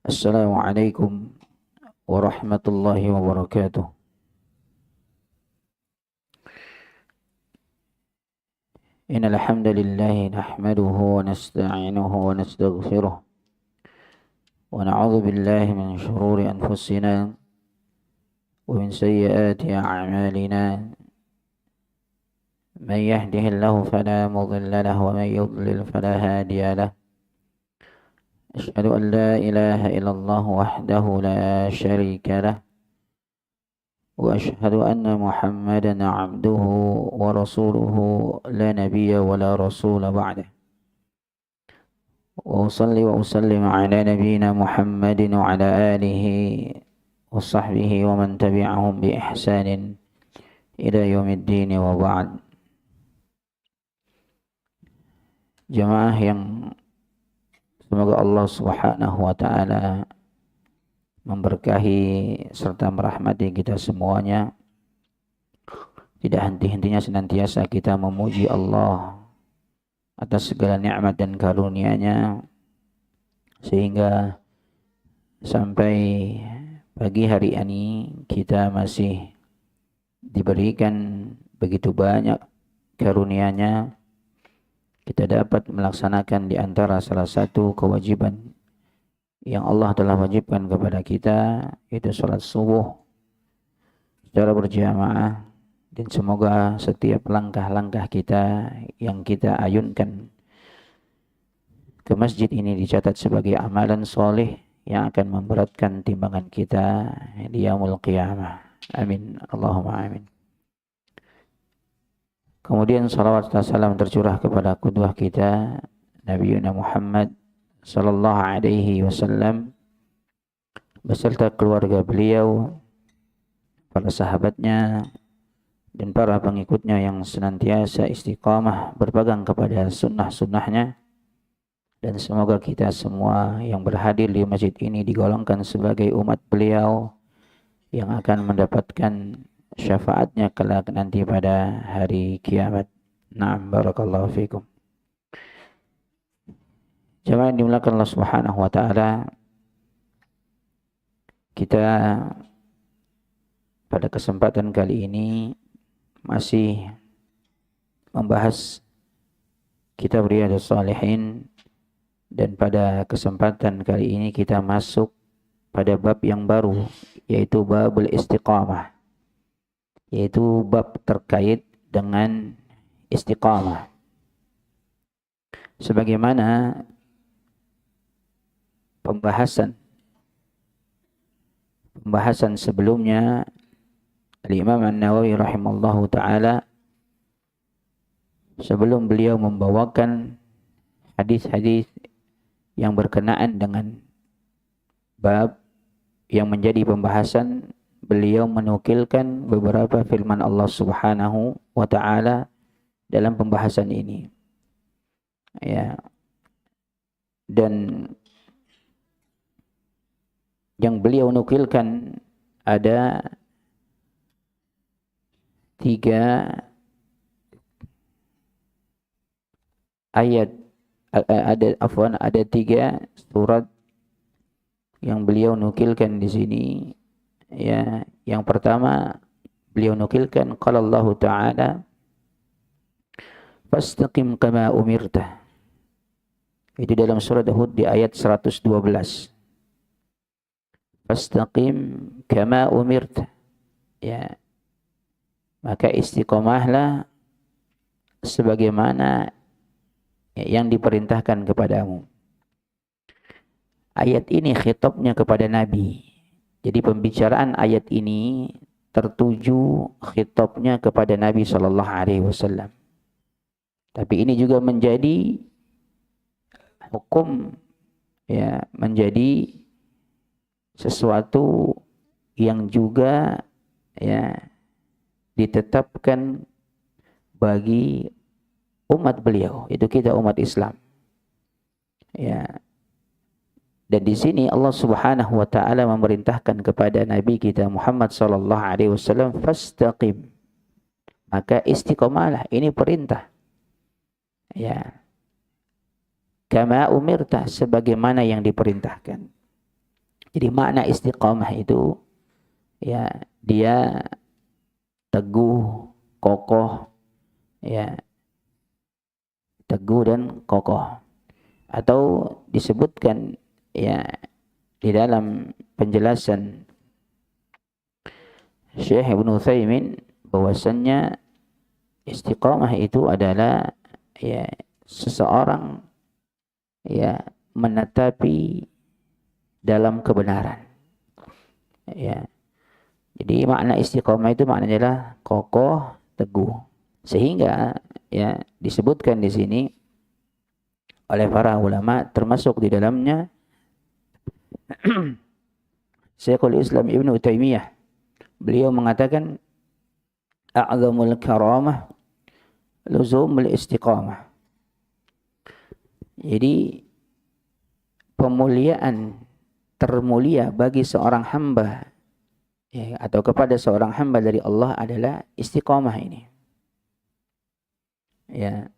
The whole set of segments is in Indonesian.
Assalamualaikum warahmatullahi wabarakatuh. Innal hamdalillah nahmaduhu wa nasta'inuhu wa nastaghfiruh wa na'udzu billahi min shururi anfusina wa min sayyiati a'malina. Man yahdihillahu fala mudilla lahu wa man yudlil fala hadiya lahu. Asyhadu an la ilaha illallah wahdahu la syarika lahu وأشهد أن محمدا عبده ورسوله لا نبي ولا رسول بعده وأصلي وأسلم على نبينا محمد وعلى آله وصحبه ومن تبعهم بإحسان إلى يوم الدين وبعد. Jemaah yang semoga Allah Subhanahu wa taala memberkahi serta merahmati kita semuanya. Tidak henti-hentinya senantiasa kita memuji Allah atas segala nikmat dan karunia-Nya, sehingga sampai pagi hari ini kita masih diberikan begitu banyak karunia-Nya. Kita dapat melaksanakan di antara salah satu kewajiban yang Allah telah wajibkan kepada kita, yaitu salat subuh secara berjamaah. Dan semoga setiap langkah-langkah kita yang kita ayunkan ke masjid ini dicatat sebagai amalan soleh yang akan memberatkan timbangan kita di yaumul qiyamah. Amin, Allahumma amin. Kemudian salawat dan salam tercurah kepada qudwah kita Nabi Muhammad sallallahu alaihi wasallam beserta keluarga beliau, para sahabatnya dan para pengikutnya yang senantiasa istiqamah berpegang kepada sunnah-sunnahnya. Dan semoga kita semua yang berhadir di masjid ini digolongkan sebagai umat beliau yang akan mendapatkan syafaatnya kelak nanti pada hari kiamat. Na'am, barakallahu fikum. Jemaah yang dimuliakan Allah Subhanahu wa taala, kita pada kesempatan kali ini masih membahas kitab Riyadhus Shalihin, dan pada kesempatan kali ini kita masuk pada bab yang baru, yaitu babul istiqamah, yaitu bab terkait dengan istiqamah. Sebagaimana pembahasan sebelumnya, Al-Imam An-Nawawi rahimallahu ta'ala, sebelum beliau membawakan hadis-hadis yang berkenaan dengan bab yang menjadi pembahasan, beliau menukilkan beberapa firman Allah Subhanahu wa ta'ala dalam pembahasan ini. Ya. Dan yang beliau nukilkan ada tiga ayat, ada tiga surat yang beliau nukilkan di sini. Ya, yang pertama beliau nukilkan qala Allah Ta'ala fastaqim kama umirta. Itu dalam surat Hud di ayat 112. Fastaqim kama umirta. Ya. Maka istiqomahlah sebagaimana yang diperintahkan kepadamu. Ayat ini khitabnya kepada Nabi. Jadi pembicaraan ayat ini tertuju khitabnya kepada Nabi sallallahu alaihi wasallam. Tapi ini juga menjadi hukum, ya, menjadi sesuatu yang juga, ya, ditetapkan bagi umat beliau, itu kita umat Islam. Ya. Dan di sini Allah Subhanahu wa taala memerintahkan kepada Nabi kita Muhammad sallallahu alaihi wasallam fastaqim. Maka istiqomahlah, ini perintah. Ya. Kama umirta, sebagaimana yang diperintahkan. Jadi makna istiqamah itu ya dia teguh, kokoh, ya teguh dan kokoh. Atau disebutkan ya di dalam penjelasan Syekh Ibnu Utsaimin bahwasannya istiqamah itu adalah ya seseorang ya menetapi dalam kebenaran. Ya. Jadi makna istiqamah itu maknanya adalah kokoh, teguh. Sehingga ya disebutkan di sini oleh para ulama termasuk di dalamnya Syekhul Islam Ibnu Taimiyah. Beliau mengatakan a'zamul karamah luzumul istiqamah. Jadi pemuliaan termulia bagi seorang hamba ya, atau kepada seorang hamba dari Allah adalah istiqamah ini. Ya.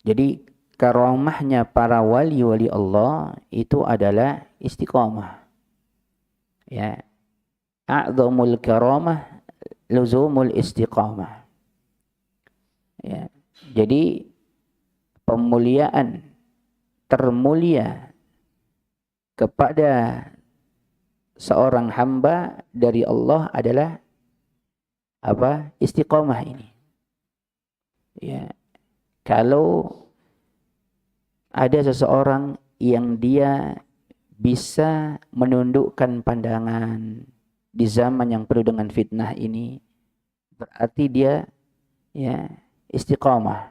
Jadi karamahnya para wali-wali Allah itu adalah istiqamah. Ya. A'zamul karamah luzumul istiqamah. Ya. Jadi pemuliaan termulia kepada seorang hamba dari Allah adalah apa? Istiqamah ini. Ya. Kalau ada seseorang yang dia bisa menundukkan pandangan di zaman yang penuh dengan fitnah ini, berarti dia ya istiqamah.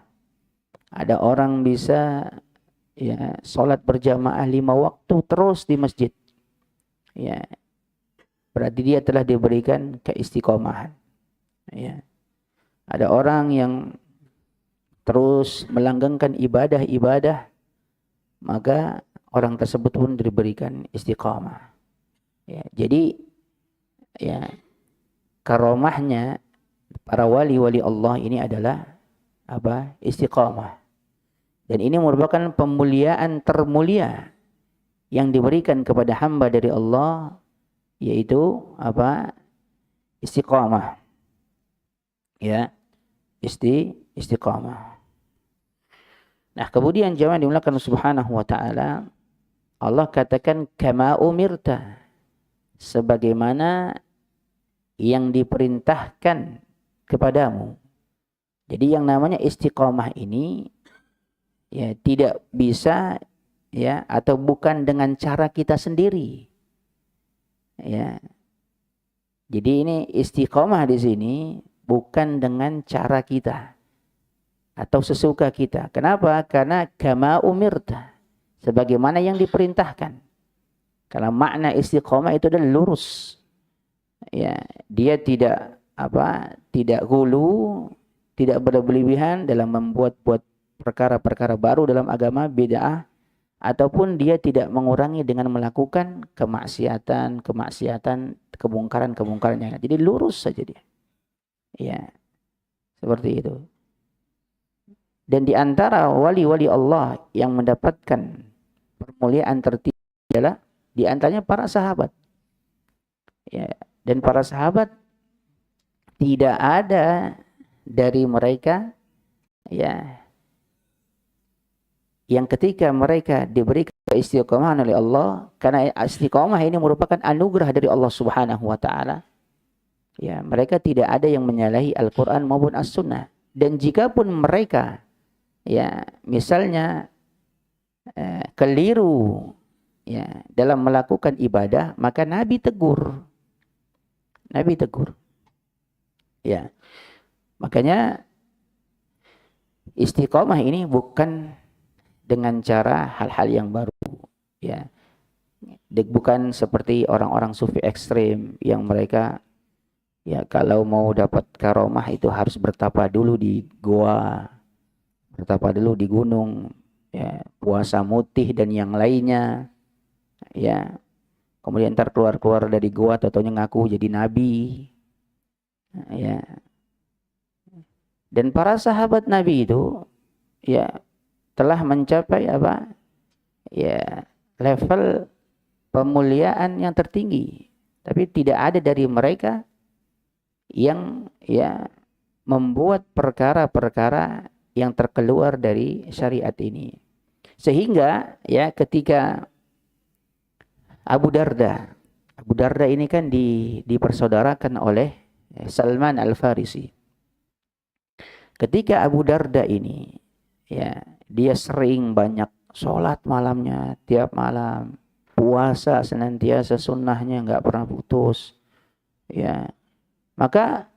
Ada orang bisa ya sholat berjamaah 5 waktu terus di masjid. Ya, berarti dia telah diberikan keistiqomahan. Ya. Ada orang yang terus melanggengkan ibadah-ibadah, maka orang tersebut pun diberikan istiqamah. Ya, jadi ya karomahnya para wali-wali Allah ini adalah apa? Istiqamah. Dan ini merupakan pemuliaan termulia yang diberikan kepada hamba dari Allah, yaitu apa? Istiqamah. Ya, istiqamah. Nah, kemudian jemaah dimulakan Subhanahu wa taala, Allah katakan kama umirta, sebagaimana yang diperintahkan kepadamu. Jadi yang namanya istiqamah ini ya tidak bisa ya atau bukan dengan cara kita sendiri. Ya. Jadi ini istiqamah di sini bukan dengan cara kita atau sesuka kita. Kenapa? Karena kama umirta, sebagaimana yang diperintahkan. Karena makna istiqamah itu adalah lurus. Ya, dia tidak tidak hulu, tidak berlebihan dalam membuat perkara-perkara baru dalam agama, bid'ah, ataupun dia tidak mengurangi dengan melakukan kemaksiatan, kemungkaran-kemungkarannya. Jadi lurus saja dia. Ya, seperti itu. Dan di antara wali-wali Allah yang mendapatkan permuliaan tertinggi adalah di antaranya para sahabat. Ya, dan para sahabat tidak ada dari mereka ya yang ketika mereka diberikan istiqomah oleh Allah, karena istiqomah ini merupakan anugerah dari Allah Subhanahu wa taala. Ya, mereka tidak ada yang menyalahi Al-Qur'an maupun As-Sunnah. Dan jikapun mereka ya misalnya keliru ya dalam melakukan ibadah, maka Nabi tegur. Ya. Makanya istiqomah ini bukan dengan cara hal-hal yang baru ya. Bukan seperti orang-orang sufi ekstrim yang mereka ya kalau mau dapat karomah itu harus bertapa dulu di goa, bertapa dulu di gunung, ya, puasa mutih dan yang lainnya. Ya. Kemudian ntar keluar dari goa ataunya ngaku jadi nabi. Ya. Dan para sahabat Nabi itu ya telah mencapai apa? Ya, level pemuliaan yang tertinggi. Tapi tidak ada dari mereka yang membuat perkara-perkara yang terkeluar dari syariat ini. Sehingga ketika Abu Darda ini kan dipersaudarakan oleh Salman Al-Farisi. Ketika Abu Darda ini dia sering banyak sholat malamnya, tiap malam, puasa senantiasa sunnahnya nggak pernah putus, maka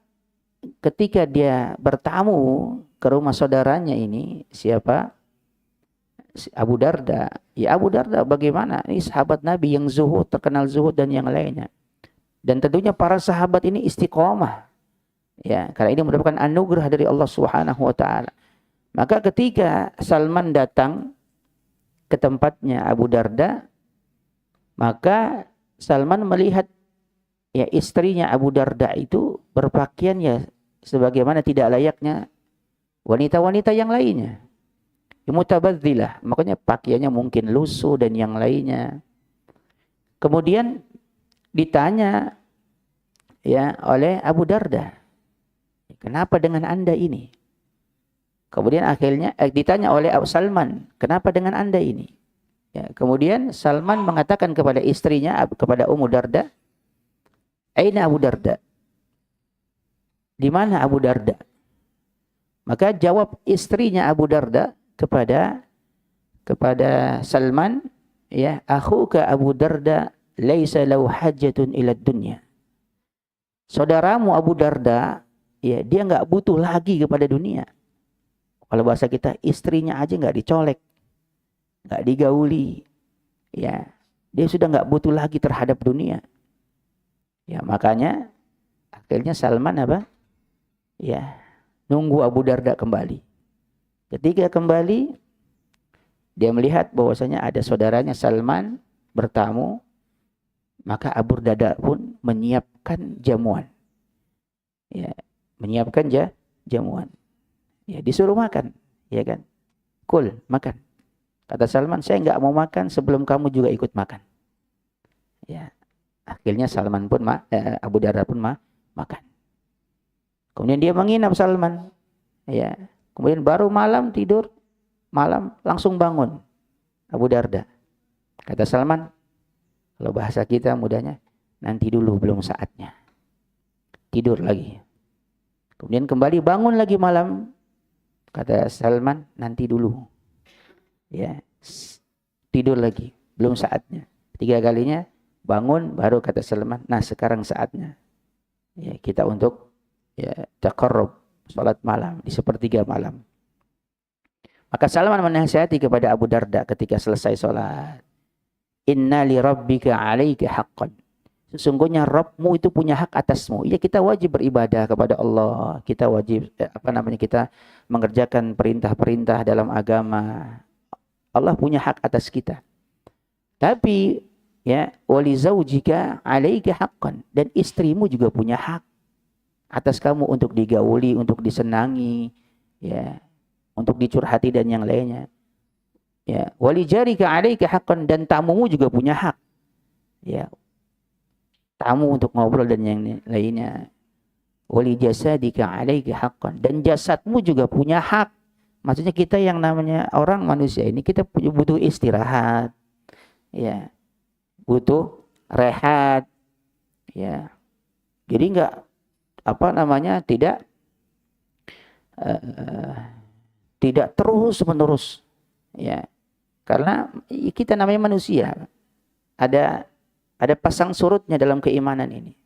ketika dia bertamu ke rumah saudaranya ini, siapa? Abu Darda. Abu Darda bagaimana? Ini sahabat Nabi yang zuhud, terkenal zuhud dan yang lainnya. Dan tentunya para sahabat ini istiqomah. Karena ini merupakan anugerah dari Allah Subhanahu wa taala. Maka ketika Salman datang ke tempatnya Abu Darda, maka Salman melihat istrinya Abu Darda itu berpakaian sebagaimana tidak layaknya wanita-wanita yang lainnya. Mutabadzilah, makanya pakaiannya mungkin lusuh dan yang lainnya. Kemudian ditanya oleh Abu Darda, kenapa dengan Anda ini? Kemudian akhirnya ditanya oleh Salman, kenapa dengan Anda ini? Kemudian Salman mengatakan kepada istrinya, kepada Ummu Darda, Aina Abu Darda? Di mana Abu Darda? Maka jawab istrinya Abu Darda kepada Salman, akhuka Abu Darda laisa lahu hajatun ila dunya. Saudaramu Abu Darda, dia enggak butuh lagi kepada dunia. Kalau bahasa kita, istrinya aja enggak dicolek, enggak digauli. Dia sudah enggak butuh lagi terhadap dunia. Makanya akhirnya Salman nunggu Abu Darda kembali. Ketika kembali, dia melihat bahwasanya ada saudaranya Salman bertamu, maka Abu Darda pun menyiapkan jamuan. Menyiapkan jamuan. Disuruh makan, kan? Kul, makan. Kata Salman, saya enggak mau makan sebelum kamu juga ikut makan. Akhirnya Salman pun Abu Darda pun makan. Kemudian dia menginap Salman. Kemudian baru malam tidur, malam langsung bangun Abu Darda. Kata Salman, kalau bahasa kita mudahnya, nanti dulu belum saatnya. Tidur lagi. Kemudian kembali bangun lagi malam. Kata Salman, nanti dulu. Tidur lagi, belum saatnya. 3 kalinya bangun, baru kata Salman, nah sekarang saatnya. Kita untuk taqarrub, salat malam di 1/3 malam. Maka Salman menasihati kepada Abu Darda ketika selesai salat. Inna li rabbika 'alaika haqqan. Sesungguhnya Rabbmu itu punya hak atasmu. Kita wajib beribadah kepada Allah. Kita wajib kita mengerjakan perintah-perintah dalam agama. Allah punya hak atas kita. Tapi wali zaujika 'alaika haqqan, dan istrimu juga punya hak atas kamu untuk digauli, untuk disenangi, untuk dicurhati dan yang lainnya. Wali jarika 'alaika haqqan, dan tamumu juga punya hak. Tamu untuk ngobrol dan yang lainnya. Wali jasadika 'alaika haqqan, dan jasadmu juga punya hak. Maksudnya kita yang namanya orang manusia ini kita butuh istirahat. Butuh rehat. Jadi enggak tidak terus menerus, karena kita namanya manusia, ada pasang surutnya dalam keimanan ini,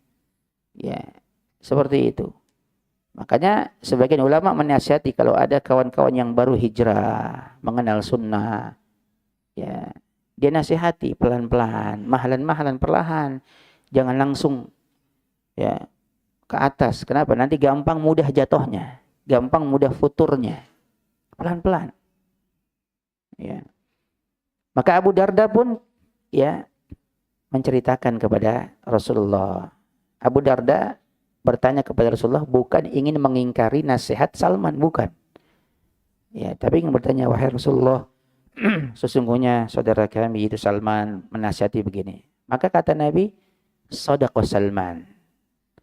seperti itu. Makanya sebagian ulama menasihati kalau ada kawan-kawan yang baru hijrah, mengenal sunnah, dia nasihati pelan-pelan, mahalan-mahalan, perlahan, jangan langsung ke atas. Kenapa? Nanti gampang mudah jatuhnya, gampang mudah futurnya. Pelan-pelan. Maka Abu Darda pun menceritakan kepada Rasulullah. Abu Darda bertanya kepada Rasulullah bukan ingin mengingkari nasihat Salman, bukan. Tapi ingin bertanya, wahai Rasulullah, sesungguhnya saudara kami itu Salman menasihati begini. Maka kata Nabi, Shadaqa Salman.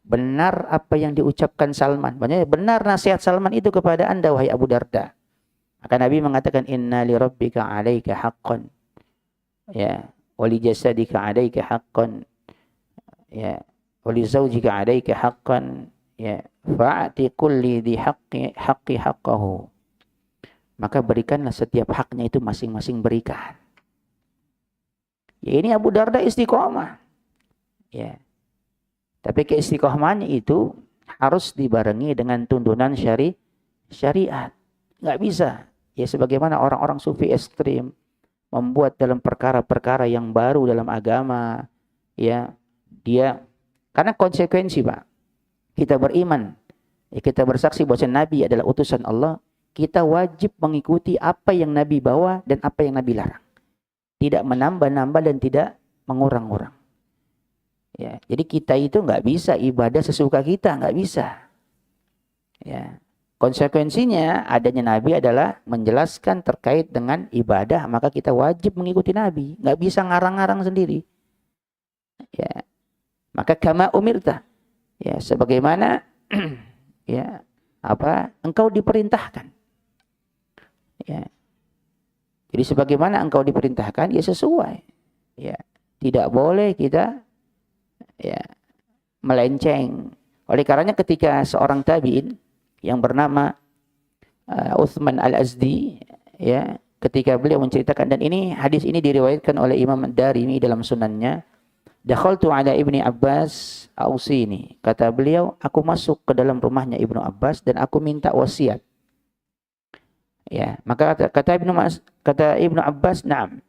Benar apa yang diucapkan Salman. Maksudnya benar nasihat Salman itu kepada Anda, wahai Abu Darda. Maka Nabi mengatakan, inna li rabbika 'alaika haqqan. Ya, wa li jasadika 'alaika haqqan. Ya, wa li zawjika 'alaika haqqan. Ya, fa'ati kulli dhi haqqi haqqahu. Maka berikanlah setiap haknya itu masing-masing berikan. Ya, ini Abu Darda istiqomah. Ya. Tapi keistiqomahannya itu harus dibarengi dengan tuntunan syariat. Nggak bisa. Ya sebagaimana orang-orang sufi ekstrim membuat dalam perkara-perkara yang baru dalam agama. Ya, dia karena konsekuensi, Pak. Kita beriman, ya, kita bersaksi bahwa Nabi adalah utusan Allah. Kita wajib mengikuti apa yang Nabi bawa dan apa yang Nabi larang. Tidak menambah-nambah dan tidak mengurang-urang. Ya, jadi kita itu nggak bisa ibadah sesuka kita, nggak bisa. Ya, konsekuensinya adanya Nabi adalah menjelaskan terkait dengan ibadah, maka kita wajib mengikuti Nabi, nggak bisa ngarang-ngarang sendiri. Ya, maka kama umirta, ya sebagaimana ya apa engkau diperintahkan. Ya, jadi sebagaimana engkau diperintahkan, ya sesuai. Ya, tidak boleh kita ya melenceng. Oleh karenanya ketika seorang tabi'in yang bernama Uthman Al-Azdi, ya, ketika beliau menceritakan, dan ini hadis ini diriwayatkan oleh Imam Ad-Darimi dalam sunannya, dakhaltu ala Ibni Abbas ausini, kata beliau, aku masuk ke dalam rumahnya Ibnu Abbas dan aku minta wasiat. Ya, maka kata Ibnu Abbas, na'am.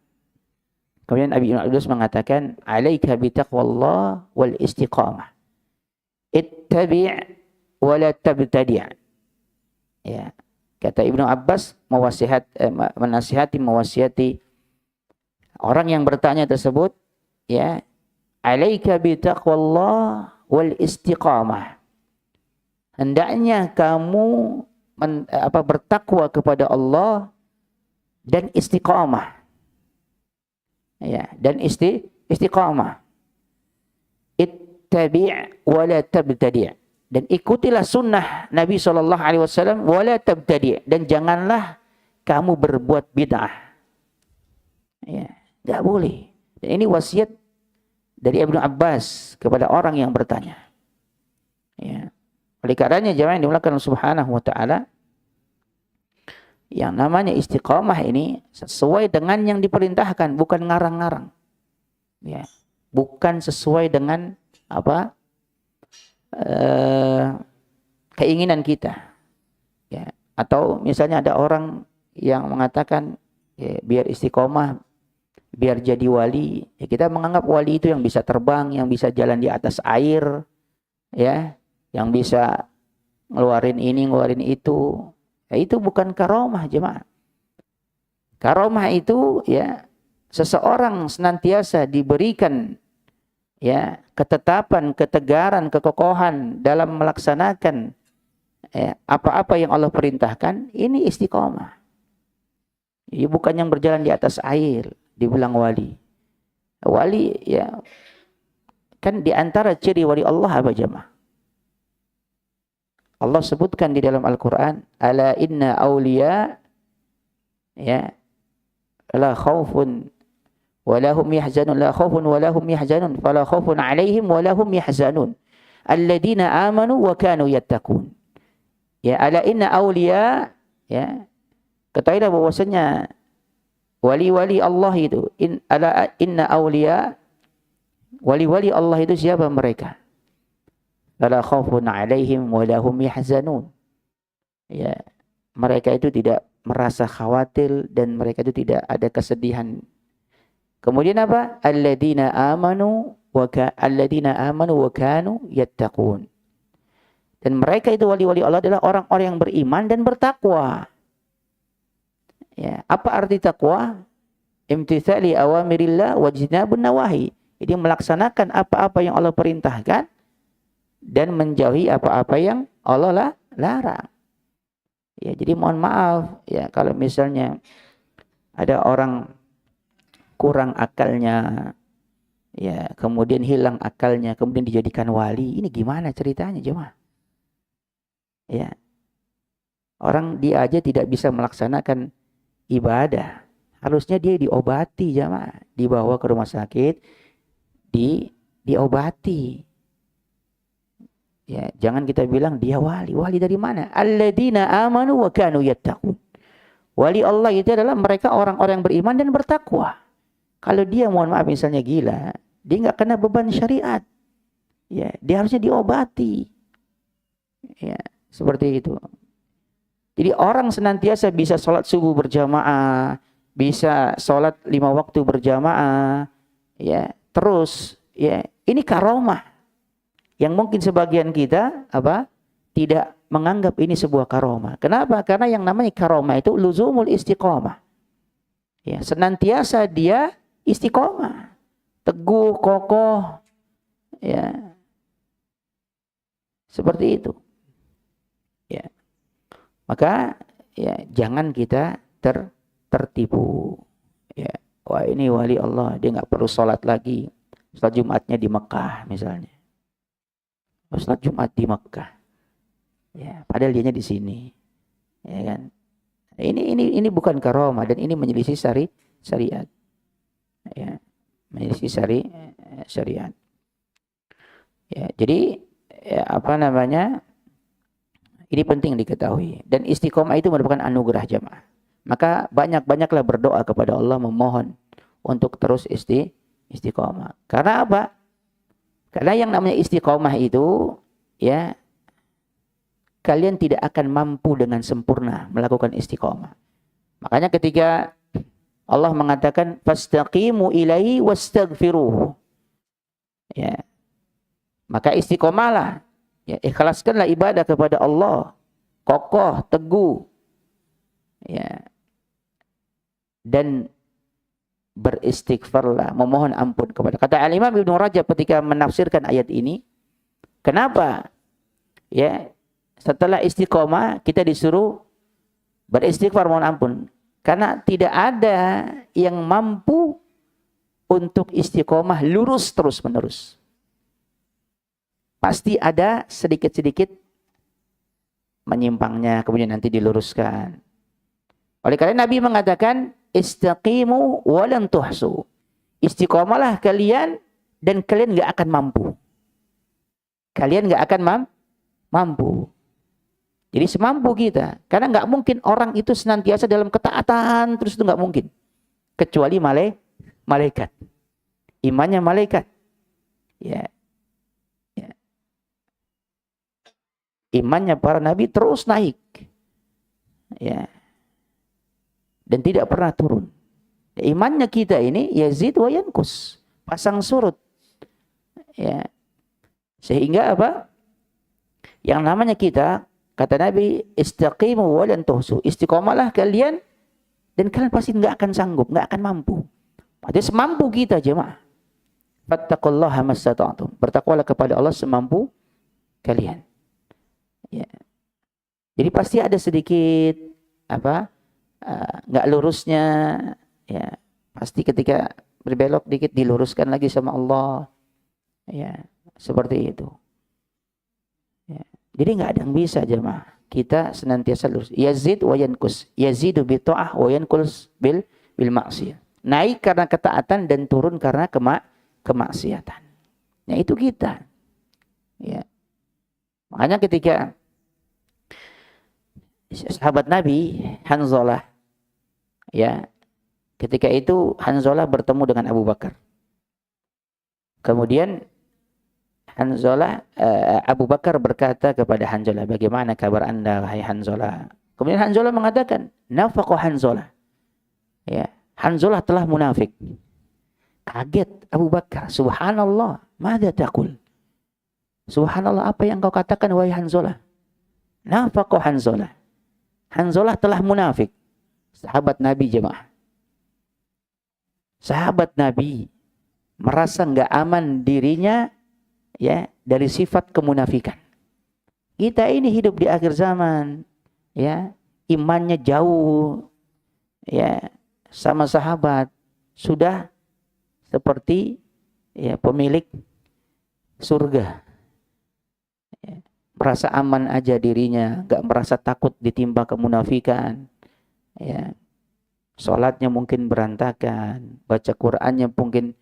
Kemudian Ibnu Abbas mengatakan, alaika bitaqwallah wal istiqamah. Ittabi' wa la tabtadi'. Ya. Kata Ibnu Abbas mewasiati orang yang bertanya tersebut, ya, alaika bitaqwallah wal istiqamah. Hendaknya kamu bertakwa kepada Allah dan istiqamah. Ya, dan istiqamah. Ittabi' wa la tabtadi'. Dan ikutilah sunnah Nabi SAW wa la tabtadi'. Dan janganlah kamu berbuat bid'ah. Ya, enggak boleh. Dan ini wasiat dari Ibnu Abbas kepada orang yang bertanya. Ya. Oleh karenanya jemaah yang dimuliakan Subhanahu wa taala, yang namanya istiqamah ini sesuai dengan yang diperintahkan, bukan ngarang-ngarang. Ya, bukan sesuai dengan keinginan kita. Ya, atau misalnya ada orang yang mengatakan, ya, biar istiqamah, biar jadi wali. Ya, kita menganggap wali itu yang bisa terbang, yang bisa jalan di atas air, ya, yang bisa ngeluarin ini, ngeluarin itu. Ya, itu bukan karomah, jemaah. Karomah itu, ya, seseorang senantiasa diberikan, ya, ketetapan, ketegaran, kekokohan dalam melaksanakan, ya, apa-apa yang Allah perintahkan. Ini istiqomah. Jadi bukan yang berjalan di atas air dibilang wali. Wali, ya, kan di antara ciri wali Allah apa, jemaah? Allah sebutkan di dalam Al-Quran, ala inna awliya, ya, la khawfun wa lahum yahzanun, la khawfun wa lahum yahzanun, fala khawfun alaihim wa lahum yahzanun, alladina amanu wa kanu yattaqun. Ya, ala inna awliya, ya, ketahuilah bahwasanya wali-wali Allah itu, ala inna awliya, wali-wali Allah itu siapa mereka? Fala khaufun 'alaihim wa lahum yahzanun. Ya, mereka itu tidak merasa khawatir dan mereka itu tidak ada kesedihan. Kemudian apa? Alladzina amanu wa kanu yattaqun. Dan mereka itu wali-wali Allah adalah orang-orang yang beriman dan bertakwa. Ya, apa arti takwa? Imtitsali awamirillah wa jinabun nawahi. Jadi melaksanakan apa-apa yang Allah perintahkan dan menjauhi apa-apa yang Allah larang. Ya, jadi mohon maaf, ya, kalau misalnya ada orang kurang akalnya, ya, kemudian hilang akalnya, kemudian dijadikan wali. Ini gimana ceritanya, jemaah? Ya, orang dia aja tidak bisa melaksanakan ibadah. Harusnya dia diobati, jemaah, dibawa ke rumah sakit, diobati. Ya, jangan kita bilang dia wali. Wali dari mana? Alladzina amanu wa kanu yattaqun. Wali Allah itu adalah mereka orang-orang yang beriman dan bertakwa. Kalau dia, mohon maaf, misalnya gila, dia nggak kena beban syariat. Ya, dia harusnya diobati. Ya, seperti itu. Jadi orang senantiasa bisa sholat subuh berjamaah, bisa sholat 5 waktu berjamaah, ya, terus, ya, ini karomah. Yang mungkin sebagian kita tidak menganggap ini sebuah karomah. Kenapa? Karena yang namanya karomah itu luzumul istiqomah. Ya, senantiasa dia istiqomah, teguh, kokoh, ya, seperti itu. Ya, maka ya jangan kita tertipu. Ya, wah ini wali Allah, dia nggak perlu sholat lagi, sholat Jumatnya di Mekah misalnya. Sholat Jumat di Mekah, ya, padahal dianya di sini, ya kan? Ini bukan karomah dan ini menyelisih syariat, ya, menyelisih syariat. Ya, jadi ya, ini penting diketahui dan istiqomah itu merupakan anugerah, jemaah. Maka banyak-banyaklah berdoa kepada Allah, memohon untuk terus istiqomah. Karena apa? Karena yang namanya istiqomah itu, ya, kalian tidak akan mampu dengan sempurna melakukan istiqomah. Makanya ketika Allah mengatakan fastaqimu ilaihi wastaghfiruhu, ya, maka istiqomahlah, ya, ikhlaskanlah ibadah kepada Allah, kokoh, teguh, ya, dan beristighfarlah, memohon ampun kepada. Kata Al-Imam Ibnu Rajab ketika menafsirkan ayat ini, kenapa? Ya, setelah istiqomah kita disuruh beristighfar, mohon ampun. Karena tidak ada yang mampu untuk istiqomah lurus terus-menerus. Pasti ada sedikit-sedikit menyimpangnya, kemudian nanti diluruskan. Oleh karena Nabi mengatakan, istaqimu walan tuhsu. Istiqomahlah kalian dan kalian nggak akan mampu. Kalian nggak akan mampu. Jadi semampu kita. Karena nggak mungkin orang itu senantiasa dalam ketaatan terus, itu nggak mungkin. Kecuali malaikat. Imannya malaikat. Ya. Ya. Imannya para nabi terus naik. Ya. Dan tidak pernah turun. Imannya kita ini yazid wa yankus, pasang surut. Ya. Sehingga apa? Yang namanya kita, kata Nabi, istaqimu wa lan tuhsu. Istiqomahlah kalian dan kalian pasti enggak akan sanggup, enggak akan mampu. Artinya semampu kita, jemaah. Fattaqullaha mastata'tum. Bertakwalah kepada Allah semampu kalian. Ya. Jadi pasti ada sedikit nggak lurusnya, ya, pasti ketika berbelok dikit diluruskan lagi sama Allah, ya, seperti itu, ya. Jadi nggak ada yang bisa, jemaah, kita senantiasa lurus. Yazid wa yankus, yazidu bi ta'ah wa yankus bil maksiyah. Naik karena ketaatan dan turun karena kemaksiatan. Nah itu kita, ya. Makanya ketika sahabat Nabi Hanzalah, ya, ketika itu Hanzalah bertemu dengan Abu Bakar. Kemudian Abu Bakar berkata kepada Hanzalah, bagaimana kabar anda, wahai Hanzalah? Kemudian Hanzalah mengatakan, nafaqa Hanzalah. Ya, Hanzalah telah munafik. Kaget Abu Bakar, subhanallah, madza taqul? Subhanallah, apa yang kau katakan, wahai Hanzalah? Nafaqa Hanzalah. Hanzalah telah munafik. Sahabat Nabi, jemaah. Sahabat Nabi merasa enggak aman dirinya, ya, dari sifat kemunafikan. Kita ini hidup di akhir zaman, ya, imannya jauh, ya, sama sahabat sudah seperti ya pemilik surga. Ya, merasa aman aja dirinya, nggak merasa takut ditimpa kemunafikan. Ya, sholatnya mungkin berantakan, baca Qur'annya mungkin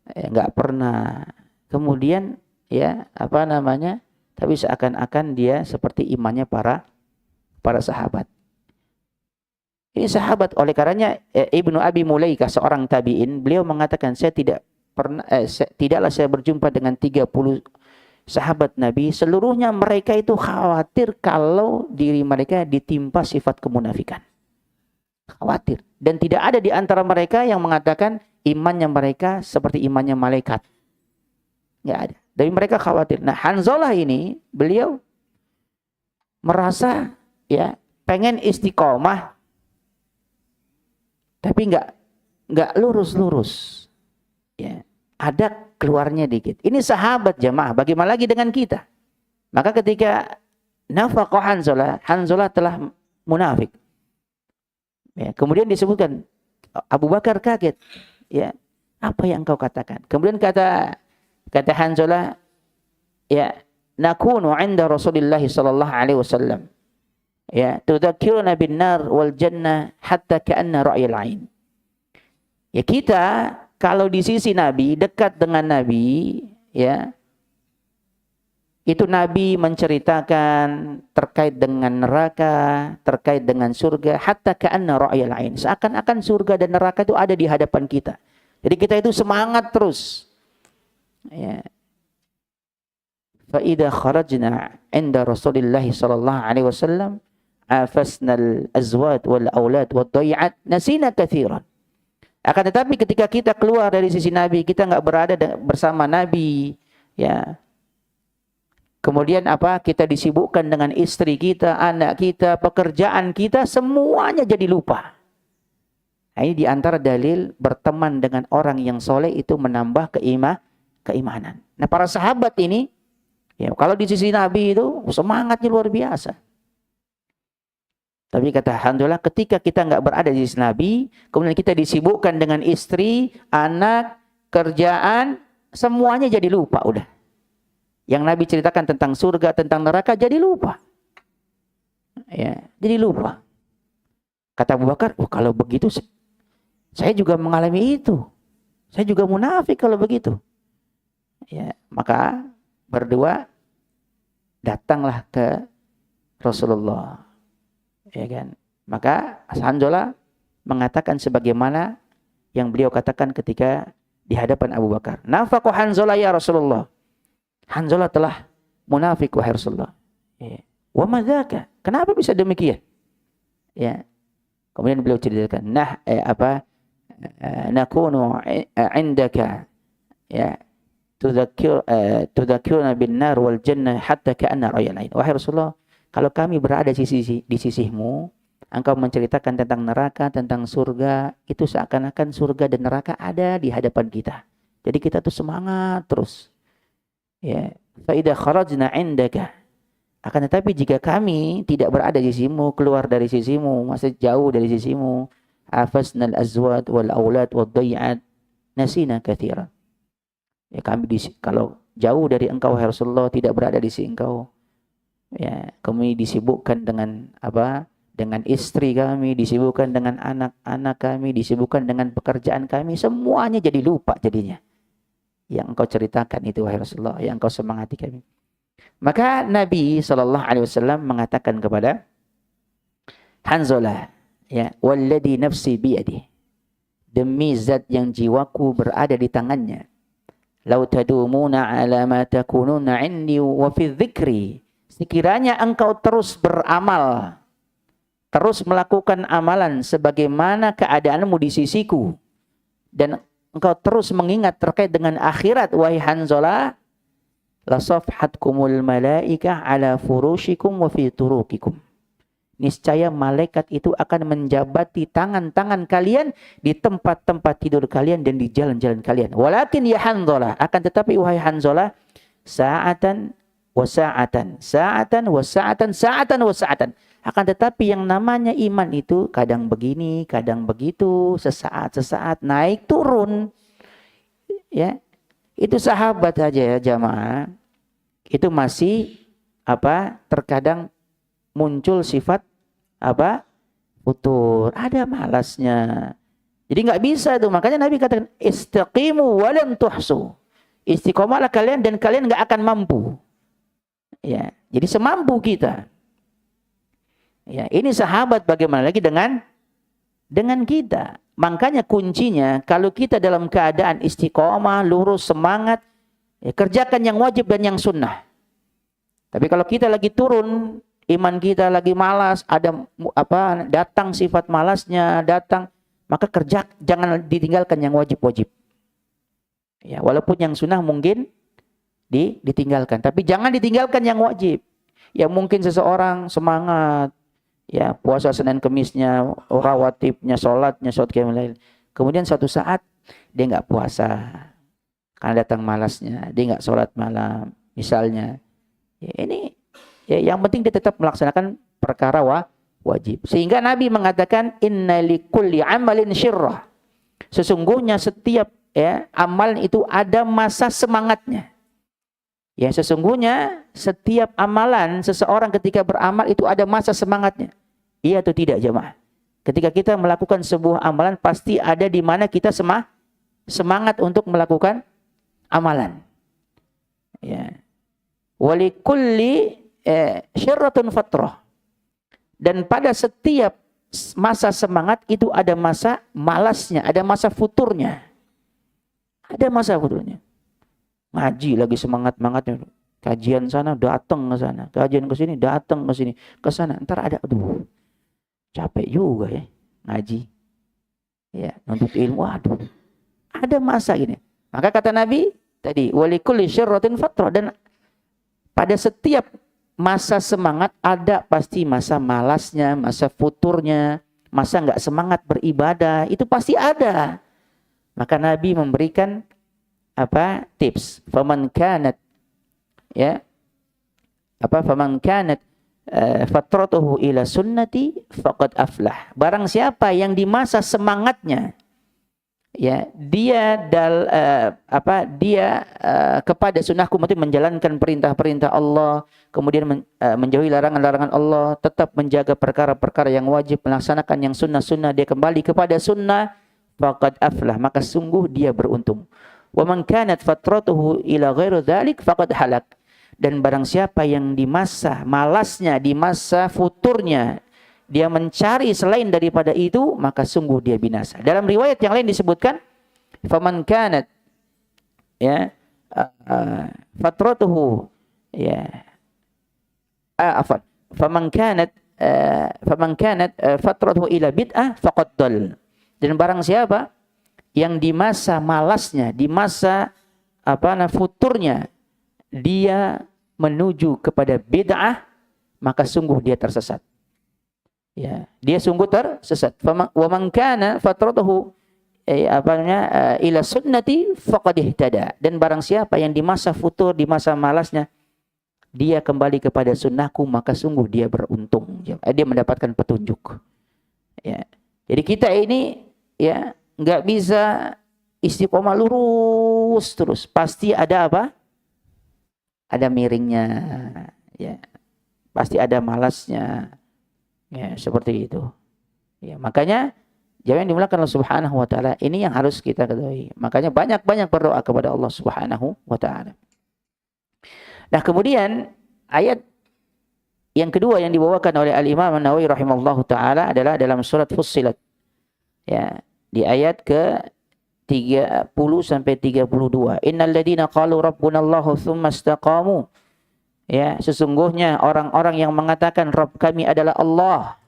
nggak pernah. Kemudian ya apa namanya? Tapi seakan-akan dia seperti imannya para sahabat. Ini sahabat, oleh karenanya Ibnu Abi Mulaikah seorang tabi'in, beliau mengatakan tidaklah saya berjumpa dengan 30 sahabat Nabi, seluruhnya mereka itu khawatir kalau diri mereka ditimpa sifat kemunafikan. Khawatir. Dan tidak ada di antara mereka yang mengatakan imannya mereka seperti imannya malaikat. Nggak ada. Tapi mereka khawatir. Nah, Hanzalah ini, beliau merasa ya pengen istiqomah, tapi nggak lurus-lurus. Ya, ada keluarnya dikit. Ini sahabat jamaah. Bagaimana lagi dengan kita? Maka ketika nafaqah Hanzalah telah munafik. Ya, kemudian disebutkan Abu Bakar kaget. Ya, apa yang engkau katakan? Kemudian kata Hanzalah, ya, nakunu 'inda Rasulillah sallallahu alaihi wasallam. Ya, tudzakkiruna bin nar wal jannah hatta ka'anna ra'yal 'ain. Ya, kita kalau di sisi Nabi, dekat dengan Nabi, ya, itu Nabi menceritakan terkait dengan neraka, terkait dengan surga, hatta ka'anna ra'yal 'ain. Seakan-akan surga dan neraka itu ada di hadapan kita. Jadi kita itu semangat terus. Ya. Fa idza kharajna 'inda Rasulillah sallallahu alaihi wasallam afasna al-azwaj wal aulad wad dai'at nasina katsiran. Akan tetapi ketika kita keluar dari sisi Nabi, kita enggak berada bersama Nabi, ya. Kemudian apa? Kita disibukkan dengan istri kita, anak kita, pekerjaan kita, semuanya jadi lupa. Nah, ini diantara dalil berteman dengan orang yang soleh itu menambah keimanan. Nah, para sahabat ini, ya, kalau di sisi Nabi itu semangatnya luar biasa. Tapi kata alhamdulillah, ketika kita nggak berada di sisi Nabi, kemudian kita disibukkan dengan istri, anak, kerjaan, semuanya jadi lupa udah. Yang Nabi ceritakan tentang surga, tentang neraka, jadi lupa. Ya, jadi lupa. Kata Abu Bakar, kalau begitu saya juga mengalami itu. Saya juga munafik kalau begitu. Ya, maka berdua datanglah ke Rasulullah. Ya kan? Maka Hanzalah mengatakan sebagaimana yang beliau katakan ketika di hadapan Abu Bakar. Nafaqu Hanzalah ya Rasulullah. Hanzalah telah munafik wahai Rasulullah. Ya. Wa madzaka? Kenapa bisa demikian? Ya. Kemudian beliau ceritakan, nakunu indaka ya tudzakkiruna bin nar wal jannah hatta ka'anna ra'yal 'ain. Wahai Rasulullah, kalau kami berada di sisimu, engkau menceritakan tentang neraka, tentang surga, itu seakan-akan surga dan neraka ada di hadapan kita. Jadi kita tuh semangat terus. Ya, fa idza kharajna 'indaka. Akan tetapi jika kami tidak berada di sisimu, keluar dari sisimu, masih jauh dari sisimu, afasnal azwad wal aulad wad dai'at nasina katsiran. Ya, kami kalau jauh dari engkau wahai Rasulullah, tidak berada di sisi engkau, ya, kami disibukkan dengan apa? Dengan istri kami, disibukkan dengan anak-anak kami, disibukkan dengan pekerjaan kami, semuanya jadi lupa jadinya. Yang engkau ceritakan itu wahai Rasulullah, yang engkau semangati kami. Maka Nabi SAW mengatakan kepada Hanzalah, ya, walladhi nafsi biyadih, demi zat yang jiwaku berada di tangannya, lau tadumuna ala ma takununa indi wa fi dzikri, sekiranya engkau terus beramal, terus melakukan amalan sebagaimana keadaanmu di sisiku, dan engkau terus mengingat terkait dengan akhirat wahai Hanzalah, la safhatkumul malaika ala furushikum wa fi turuqikum, niscaya malaikat itu akan menjabati tangan-tangan kalian di tempat-tempat tidur kalian dan di jalan-jalan kalian. Walakin ya Hanzalah, akan tetapi wahai Hanzalah, sa'atan wa sa'atan, sa'atan wa sa'atan, sa'atan wa sa'atan. Akan tetapi yang namanya iman itu kadang begini, kadang begitu, sesaat-sesaat naik turun. Ya. Itu sahabat aja ya jamaah. Itu masih terkadang muncul sifat futur, ada malasnya. Jadi nggak bisa tuh. Makanya Nabi katakan istaqimu walan tuhsu. Istiqomahlah kalian dan kalian nggak akan mampu. Ya, jadi semampu kita. Ya, ini sahabat bagaimana lagi dengan kita. Makanya kuncinya kalau kita dalam keadaan istiqomah, lurus, semangat, ya, kerjakan yang wajib dan yang sunnah. Tapi kalau kita lagi turun, iman kita lagi malas, ada datang sifat malasnya, maka jangan ditinggalkan yang wajib-wajib. Ya, walaupun yang sunnah mungkin ditinggalkan, tapi jangan ditinggalkan yang wajib. Ya mungkin seseorang semangat, ya puasa Senin Kemisnya, rawatibnya, sholat qiyamul lail. Kemudian suatu saat dia nggak puasa, karena datang malasnya, dia nggak sholat malam, misalnya. Ya, ini ya, yang penting dia tetap melaksanakan perkara wajib. Sehingga Nabi mengatakan inna likulli amalin syirrah. Sesungguhnya setiap amalan itu ada masa semangatnya. Ya, sesungguhnya setiap amalan seseorang ketika beramal itu ada masa semangatnya. Iya atau tidak jemaah? Ketika kita melakukan sebuah amalan pasti ada di mana kita semangat untuk melakukan amalan. Ya. Walikulli syirratun fatrah. Dan pada setiap masa semangat itu ada masa malasnya, ada masa futurnya. Ada masa futurnya. Ngaji lagi semangat-semangatnya. Kajian sana datang ke sana, kajian ke sini datang ke sini, ke sana. Ntar ada capek juga ya ngaji. Ya, nuntut ilmu, ada masa gini. Maka kata Nabi tadi, walikulli syirratin fatrah, dan pada setiap masa semangat ada pasti masa malasnya, masa futurnya, masa enggak semangat beribadah, itu pasti ada. Maka Nabi memberikan tips, faman kanat fatratuhu ila sunnati faqad aflah. Barang siapa yang di masa semangatnya dia kepada sunnahku, maksudnya menjalankan perintah-perintah Allah, kemudian menjauhi larangan-larangan Allah, tetap menjaga perkara-perkara yang wajib, melaksanakan yang sunnah-sunnah, dia kembali kepada sunnah, faqad aflah, maka sungguh dia beruntung. Wa man kanat fatratuhu ila ghairi dzalik faqad halak. Dan barang siapa yang di masa malasnya, di masa futurnya, dia mencari selain daripada itu, maka sungguh dia binasa. Dalam riwayat yang lain disebutkan, faman kanat fatratuhu faman kanat fatratuhu ila bid'ah faqad dal. Dan barang siapa yang di masa malasnya, di masa futurnya, dia menuju kepada bid'ah, maka sungguh dia tersesat. Ya, dia sungguh tersesat. Wa man kana fatratuhu ila sunnati faqad ihtada. Dan barang siapa yang di masa futur, di masa malasnya, dia kembali kepada sunnahku, maka sungguh dia beruntung. Dia mendapatkan petunjuk. Ya. Jadi kita ini nggak bisa istiqomah lurus terus. Pasti ada ada miringnya. Ya. Pasti ada malasnya. Ya, seperti itu. Ya, makanya jangan dimulakan Allah Subhanahu wa taala. Ini yang harus kita ketahui. Makanya banyak-banyak berdoa kepada Allah Subhanahu wa taala. Nah, kemudian ayat yang kedua yang dibawakan oleh Al-Imam An-Nawawi rahimallahu taala adalah dalam surat Fussilat. Ya, di ayat ke 30 sampai 32. Innal ladzina qalu rabbunallahu tsumma istaqamu. Ya, sesungguhnya orang-orang yang mengatakan Rabb kami adalah Allah,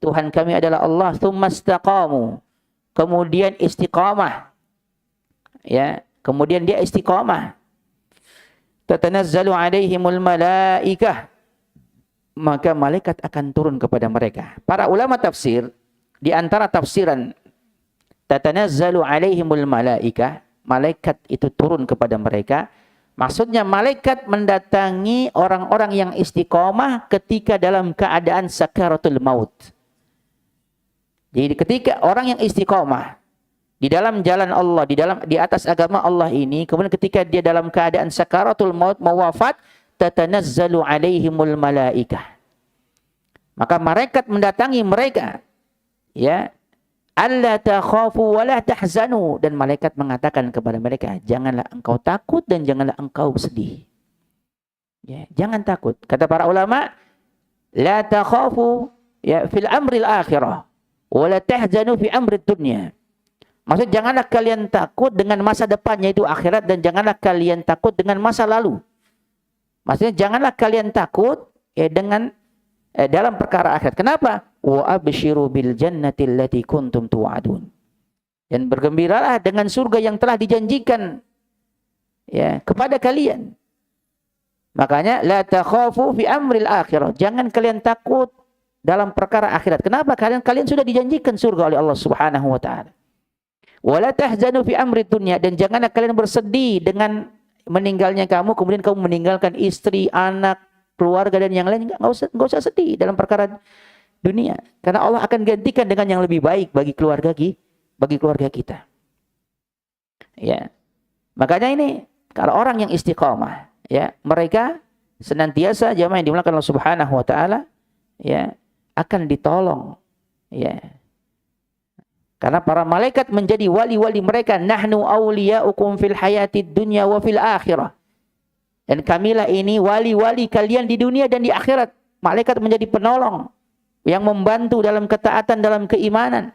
Tuhan kami adalah Allah, tsumma istaqamu, kemudian istiqamah. Ya, kemudian dia istiqamah. Tatanazzalu alaihimul malaikah, maka malaikat akan turun kepada mereka. Para ulama tafsir, di antara tafsiran tatanazzalu alaihimul malaikah, malaikat itu turun kepada mereka, maksudnya malaikat mendatangi orang-orang yang istiqomah ketika dalam keadaan sakaratul maut. Jadi ketika orang yang istiqomah di dalam jalan Allah, di atas agama Allah ini, kemudian ketika dia dalam keadaan sakaratul maut, mau wafat, tatanazzalu alaihimul malaikah. Maka malaikat mendatangi mereka, ya, alla takhafu wa la tahzanu, dan malaikat mengatakan kepada mereka, janganlah engkau takut dan janganlah engkau sedih. Ya, jangan takut. Kata para ulama, la takhafu ya fil amril akhirah wa la tahzanu fi amrid dunya. Maksud, janganlah kalian takut dengan masa depannya itu akhirat, dan janganlah kalian takut dengan masa lalu. Maksudnya janganlah kalian takut ya dengan dalam perkara akhirat. Kenapa? Wa abshiru bil jannati allati kuntum tu'adun. Dan bergembiralah dengan surga yang telah dijanjikan ya kepada kalian. Makanya la takhafu fi amril akhirah. Jangan kalian takut dalam perkara akhirat. Kenapa? Kalian sudah dijanjikan surga oleh Allah Subhanahu wa taala. Wa la tahzanu fi amrid dunya, dan janganlah kalian bersedih dengan meninggalnya kamu, kemudian kamu meninggalkan istri, anak, keluarga dan yang lain. Enggak usah sedih dalam perkara dunia, karena Allah akan gantikan dengan yang lebih baik bagi keluarga kita. Ya. Makanya ini kalau orang yang istiqamah, ya, mereka senantiasa jamaah yang dimuliakan Allah Subhanahu wa taala, ya, akan ditolong, ya. Karena para malaikat menjadi wali-wali mereka. Nahnu awliya'ukum fil hayatid dunya wa fil akhirah. Dan kamilah ini wali-wali kalian di dunia dan di akhirat. Malaikat menjadi penolong yang membantu dalam ketaatan, dalam keimanan.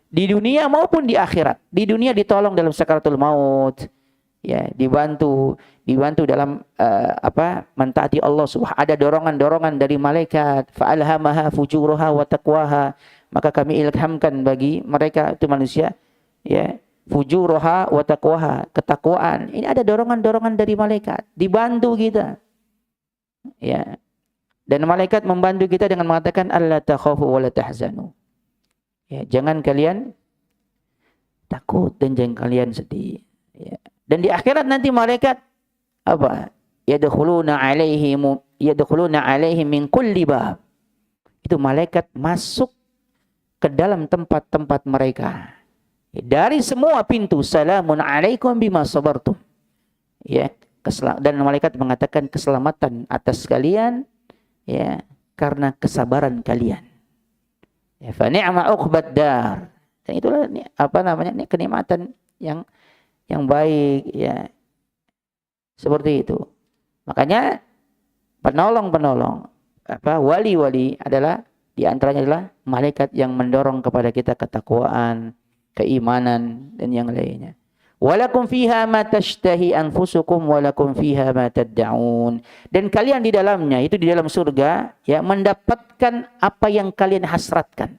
Di dunia maupun di akhirat. Di dunia ditolong dalam sakaratul maut. Ya, dibantu dalam mentaati Allah Subhanahu. Ada dorongan-dorongan dari malaikat. Fa'alhamaha fujuraha wa taqwaha. Maka kami ilhamkan bagi mereka itu manusia, ya, fujuraha wa taqwaha, ketakwaan. Ini ada dorongan-dorongan dari malaikat, dibantu kita. Ya. Dan malaikat membantu kita dengan mengatakan alla takhafu wa la tahzanu. Ya, jangan kalian takut dan jangan kalian sedih. Ya. Dan di akhirat nanti malaikat apa? Yadkhuluna alaihim min kulli bab. Itu malaikat masuk ke dalam tempat-tempat mereka dari semua pintu. Salamun alaikum bima sabartum. Ya, dan malaikat mengatakan keselamatan atas kalian, ya, karena kesabaran kalian. Ya, fa ni'ma uqbad dar. Dan itulah ini kenikmatan yang baik, ya. Seperti itu. Makanya penolong-penolong wali-wali adalah di antaranya adalah malaikat yang mendorong kepada kita ketakwaan, keimanan dan yang lainnya. Walakum fiha ma tashtahi anfusukum walakum fiha ma tad'un. Dan kalian di dalamnya, itu di dalam surga, ya, mendapatkan apa yang kalian hasratkan.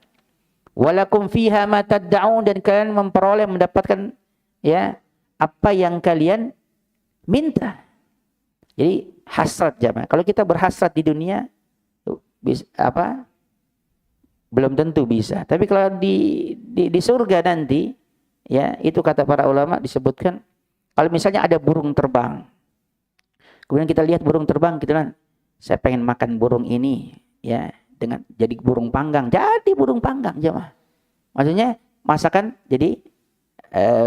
Walakum fiha ma tad'un, dan kalian mendapatkan, ya, apa yang kalian minta. Jadi hasrat jamaah. Kalau kita berhasrat di dunia, belum tentu bisa. Tapi kalau di surga nanti, ya, itu kata para ulama disebutkan, kalau misalnya ada burung terbang, kemudian kita lihat burung terbang, kita bilang, saya pengen makan burung ini, ya, dengan jadi burung panggang. Jadi burung panggang jemaah. Maksudnya masakan jadi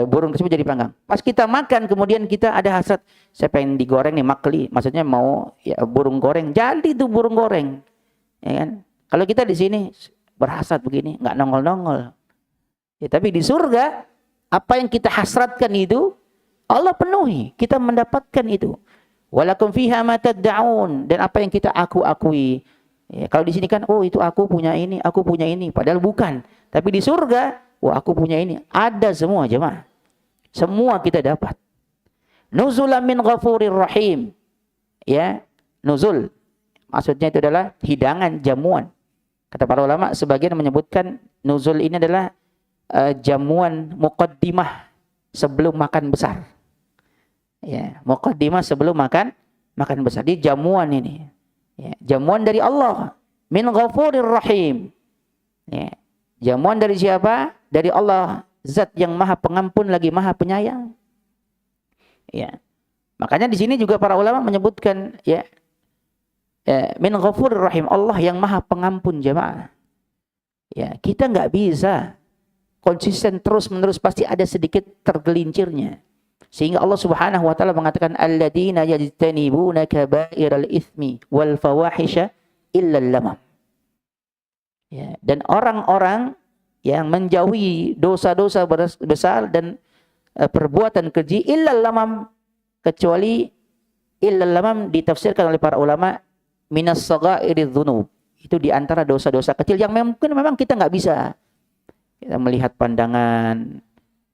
burung tersebut jadi panggang. Pas kita makan, kemudian kita ada hasrat, saya pengen digoreng nih, makli. Maksudnya mau, ya, burung goreng. Jadi itu burung goreng, ya kan? Kalau kita di sini berhasrat begini, nggak nongol-nongol. Ya, tapi di surga, apa yang kita hasratkan itu, Allah penuhi. Kita mendapatkan itu. Walakum fiha ma tad'un, dan apa yang kita akui. Ya, kalau di sini kan, oh itu aku punya ini, padahal bukan. Tapi di surga, wah aku punya ini. Ada semua jemaah. Semua kita dapat. Nuzulan min ghafurir rahim. Ya, nuzul. Maksudnya itu adalah hidangan, jamuan. Kata para ulama, sebagian menyebutkan nuzul ini adalah jamuan muqaddimah sebelum makan besar. Ya, muqaddimah sebelum makan besar. Di jamuan ini. Ya, jamuan dari Allah. Min ghafurir rahim. Ya, jamuan dari siapa? Dari Allah, zat yang maha pengampun lagi maha penyayang. Ya. Makanya di sini juga para ulama menyebutkan, ya, min ghafurur rahim, Allah yang maha pengampun jemaah. Ya, kita nggak bisa konsisten terus-menerus pasti ada sedikit tergelincirnya. Sehingga Allah Subhanahu wa taala mengatakan alladzina yajtanibuna kaba'iral itsmi wal fawahisha illa lamam. Ya, dan orang-orang yang menjauhi dosa-dosa besar dan perbuatan keji illa lamam, kecuali illa lamam ditafsirkan oleh para ulama minas saghairiz dzunub. Itu di antara dosa-dosa kecil yang mungkin memang kita nggak bisa. Kita melihat pandangan,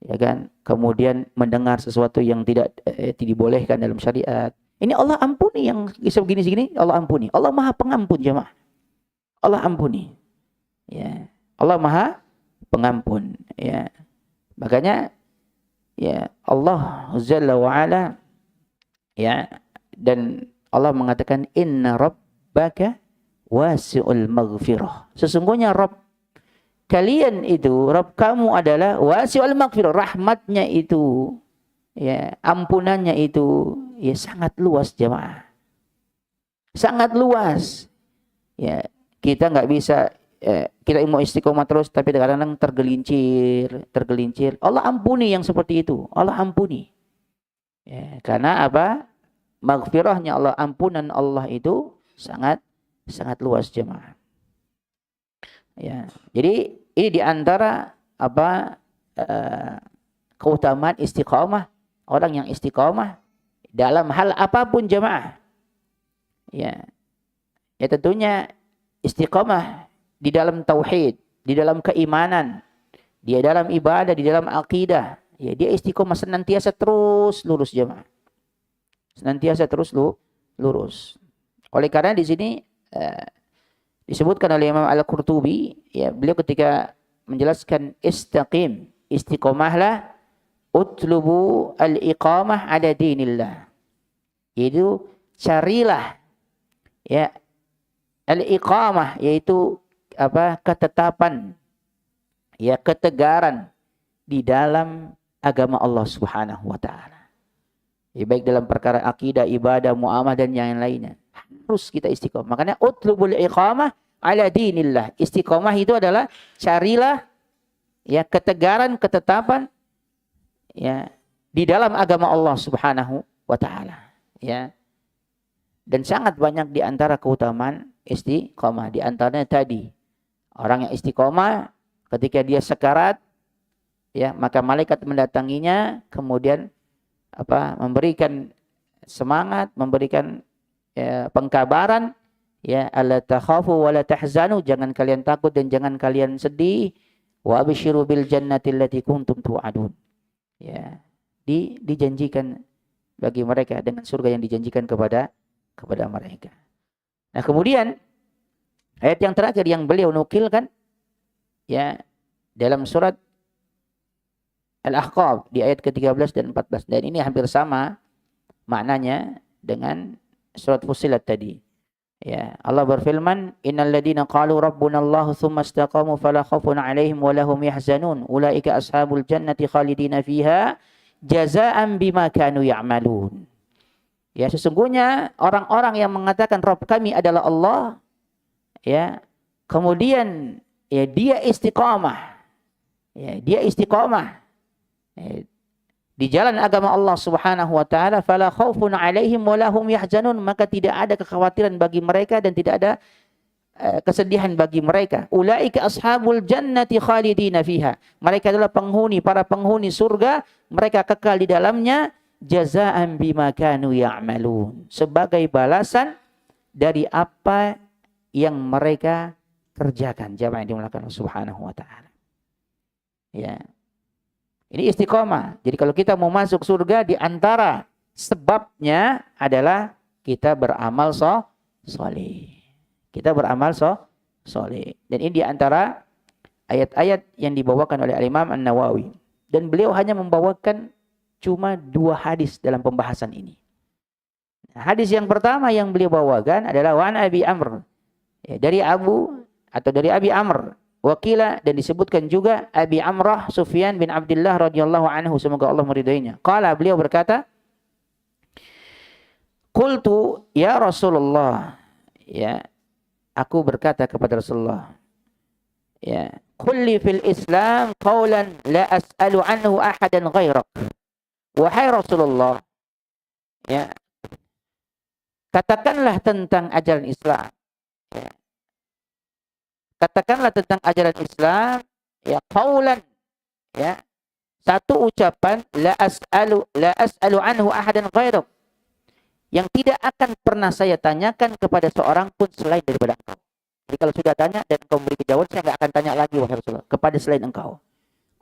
ya kan, kemudian mendengar sesuatu yang tidak dibolehkan dalam syariat. Ini Allah ampuni, yang segini-segini Allah ampuni. Allah Maha Pengampun, jemaah. Allah ampuni. Ya, Allah Maha Pengampun, ya. Makanya ya Allah Jalla wa Ala, ya, dan Allah mengatakan inna rabbaka wasi'ul maghfirah. Sesungguhnya Rabb kalian itu, Rabb kamu adalah wasi'ul maghfirah, rahmatnya itu, ya, ampunannya itu, ya, sangat luas, jemaah. Sangat luas. Ya, kita nggak bisa, kita mau istiqomah terus tapi kadang-kadang tergelincir. Allah ampuni yang seperti itu. Allah ampuni. Ya, karena apa? Maghfirahnya Allah, ampunan Allah itu sangat luas, jemaah. Ya, jadi ini diantara apa keutamaan istiqomah, orang yang istiqomah dalam hal apapun, jemaah. Ya, ya tentunya istiqomah di dalam tauhid, di dalam keimanan, di dalam ibadah, di dalam akidah. Ya, dia istiqomah senantiasa terus lurus, jemaah. Senantiasa terus lurus. Oleh karena di sini disebutkan oleh Imam Al-Qurtubi, ya, beliau ketika menjelaskan istaqim, istiqomahlah, utlubu al-iqamah ala dinillah. Yaitu carilah, ya, al-iqamah, yaitu apa? Ketetapan, ya, ketegaran di dalam agama Allah Subhanahu wa taala. Ya, baik dalam perkara akidah, ibadah, muamalah dan yang lainnya. Harus kita istiqomah. Makanya utlubul iqamah ala dinillah. Istiqomah itu adalah carilah, ya, ketegaran, ketetapan, ya, di dalam agama Allah Subhanahu wa taala, ya. Dan sangat banyak di antara keutamaan istiqomah. Di antaranya tadi, orang yang istiqomah ketika dia sekarat, ya, maka malaikat mendatanginya, kemudian apa? Memberikan semangat, memberikan, ya, pengkabaran, ya, alla takhafu wa la tahzanu, jangan kalian takut dan jangan kalian sedih, wa absyiru bil jannati allati kuntum tu'adun. Ya, dijanjikan bagi mereka dengan surga yang dijanjikan kepada mereka. Nah, kemudian ayat yang terakhir yang beliau nukilkan, ya, dalam surat Al-Ahqaf di ayat ke-13 dan 14, dan ini hampir sama maknanya dengan surat Fussilat tadi. Ya, Allah berfirman, innal ladzina qalu rabbunallahu tsumma istaqamu fala khaufun 'alaihim wa lahum yahzanun ulaika ashabul jannati khalidina fiha jazaa'an bima kanu ya'malun. Ya, sesungguhnya orang-orang yang mengatakan Rabb kami adalah Allah, ya, kemudian, ya, dia istiqamah, ya, dia istiqamah, ya, di jalan agama Allah Subhanahu wa taala, fala khaufun 'alaihim wa lahum yahzanun, maka tidak ada kekhawatiran bagi mereka dan tidak ada kesedihan bagi mereka. Ulaika ashabul jannati khalidina fiha. Mereka adalah para penghuni surga, mereka kekal di dalamnya, jazaa'an bima kanu ya'malun, sebagai balasan dari apa yang mereka kerjakan. Jamaah yang dimuliakan Allah Subhanahu wa taala. Ya. Ini istiqomah. Jadi kalau kita mau masuk surga, di antara sebabnya adalah kita beramal soleh. Kita beramal soleh. Dan ini di antara ayat-ayat yang dibawakan oleh Imam An-Nawawi. Dan beliau hanya membawakan cuma 2 hadis dalam pembahasan ini. Hadis yang pertama yang beliau bawakan adalah Wan Abi Amr. Ya, dari Abi Amr. Wakila, dan disebutkan juga Abi Amrah Sufyan bin Abdullah radhiyallahu anhu, semoga Allah meridainya. Qala, beliau berkata, qultu ya Rasulullah, ya, aku berkata kepada Rasulullah, ya, qul fil Islam qawlan la as'alu anhu ahadan ghairak. Wahai Rasulullah, ya, katakanlah tentang ajaran Islam. Ya. Katakanlah tentang ajaran Islam, ya, qaulan, ya, satu ucapan, la as'alu anhu ahadan ghairak, yang tidak akan pernah saya tanyakan kepada seorang pun selain daripada engkau. Jadi kalau sudah tanya dan engkau memberi jawaban, saya enggak akan tanya lagi wahai Rasulullah kepada selain engkau.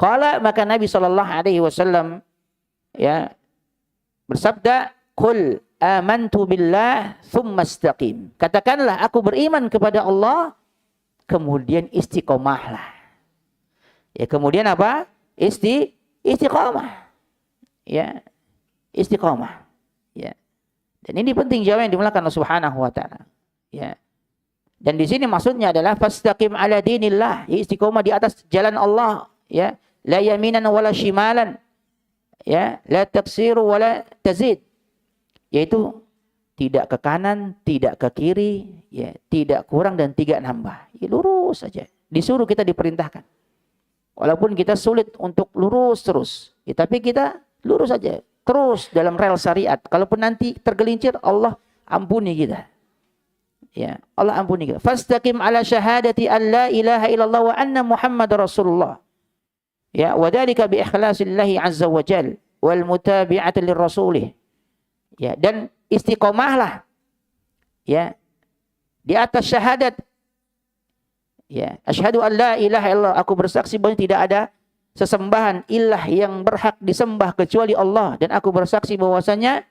Qala, maka Nabi sallallahu alaihi wasallam, ya, bersabda, qul amantu billah tsumma istaqim. Katakanlah aku beriman kepada Allah, kemudian istiqomahlah. Ya, kemudian apa? Istiqomah. Ya, istiqomah. Ya. Dan ini penting jawab yang dimulakan Allah Subhanahu wa taala. Ya. Dan di sini maksudnya adalah fastaqim ala dinillah, ya, istiqomah di atas jalan Allah, ya. La yaminan wala shimalan. Ya, la taqsiru wala tazid. Yaitu tidak ke kanan, tidak ke kiri, ya, tidak kurang dan tidak nambah. Ya, lurus saja. Disuruh, kita diperintahkan. Walaupun kita sulit untuk lurus terus, ya, tapi kita lurus saja, terus dalam rel syariat. Kalaupun nanti tergelincir, Allah ampuni kita. Ya, Allah ampuni kita. Fastaqim ala syahadati an la ilaha illallah wa anna Muhammadar Rasulullah. Ya, wa dzalika bi ikhlasillahi azza wa jal wal mutabi'ati lirrasulih. Ya, dan istiqomahlah, ya, di atas syahadat, ya, asyhadu an la ilaha illallah, aku bersaksi bahwa tidak ada sesembahan ilah yang berhak disembah kecuali Allah, dan aku bersaksi bahwasanya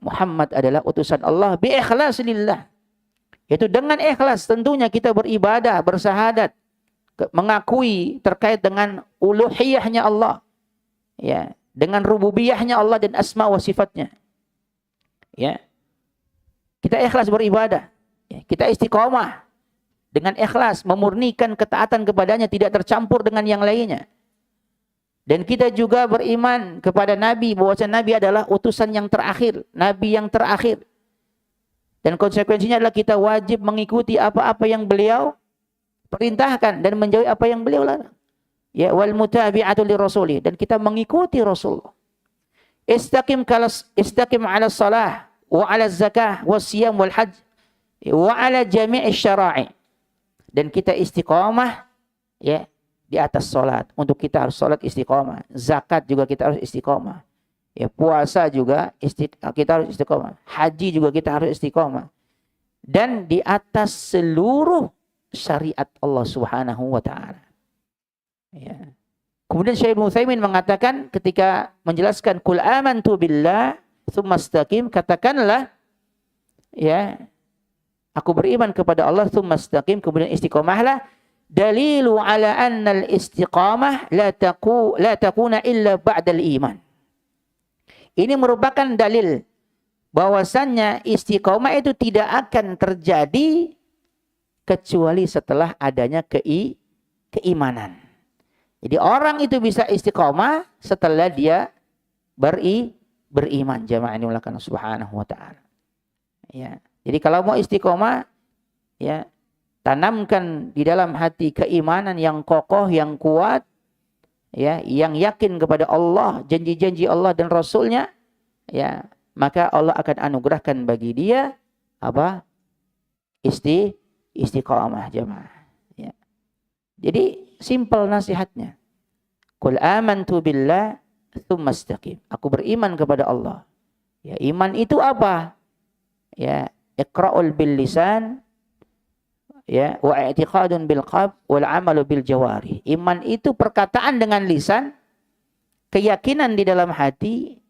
Muhammad adalah utusan Allah, bi ikhlas lillah, yaitu dengan ikhlas tentunya kita beribadah, bersahadat, mengakui terkait dengan uluhiyahnya Allah, ya, dengan rububiyahnya Allah dan asma wa sifatnya. Ya. Kita ikhlas beribadah, ya, kita istiqomah dengan ikhlas memurnikan ketaatan kepadanya, tidak tercampur dengan yang lainnya. Dan kita juga beriman kepada Nabi, bahwasanya Nabi adalah utusan yang terakhir, Nabi yang terakhir. Dan konsekuensinya adalah kita wajib mengikuti apa-apa yang beliau perintahkan dan menjauhi apa yang beliau larang. Ya, wal mutabi'atu lirrasulih, dan kita mengikuti Rasulullah. Istaqim ala salah wa ala zakah wa siyam wal hajj wa ala jami'i syara'i. Dan kita istiqamah, ya, di atas salat. Untuk kita harus salat istiqamah. Zakat juga kita harus istiqamah. Ya, puasa juga kita harus istiqamah. Haji juga kita harus istiqamah. Dan di atas seluruh syariat Allah Subhanahu wa taala. Ya. Kemudian Syekh Ibnu Utsaimin mengatakan ketika menjelaskan qul amantu billah tsumma istaqim, katakanlah, ya, aku beriman kepada Allah tsumma istaqim, kemudian istiqomahlah. Dalilu ala anna al-istiqamah la takuna illa ba'dal iman. Ini merupakan dalil bahwasannya istiqomah itu tidak akan terjadi kecuali setelah adanya keimanan. Jadi orang itu bisa istiqomah setelah dia beriman. Jamaah ini mulakan Subhanahu wa taala. Ya. Jadi kalau mau istiqomah, ya, tanamkan di dalam hati keimanan yang kokoh, yang kuat, ya, yang yakin kepada Allah, janji-janji Allah dan Rasulnya, ya, maka Allah akan anugerahkan bagi dia apa? Istiqomah, jamaah. Ya. Jadi simple nasihatnya. Qul amantu billah tsumma istaqim. Aku beriman kepada Allah. Ya, iman itu apa? Ya, iqra'ul bil lisan, ya, wa i'tiqadun bil qalb wal 'amalu bil jawari. Iman itu perkataan dengan lisan, keyakinan di dalam hati,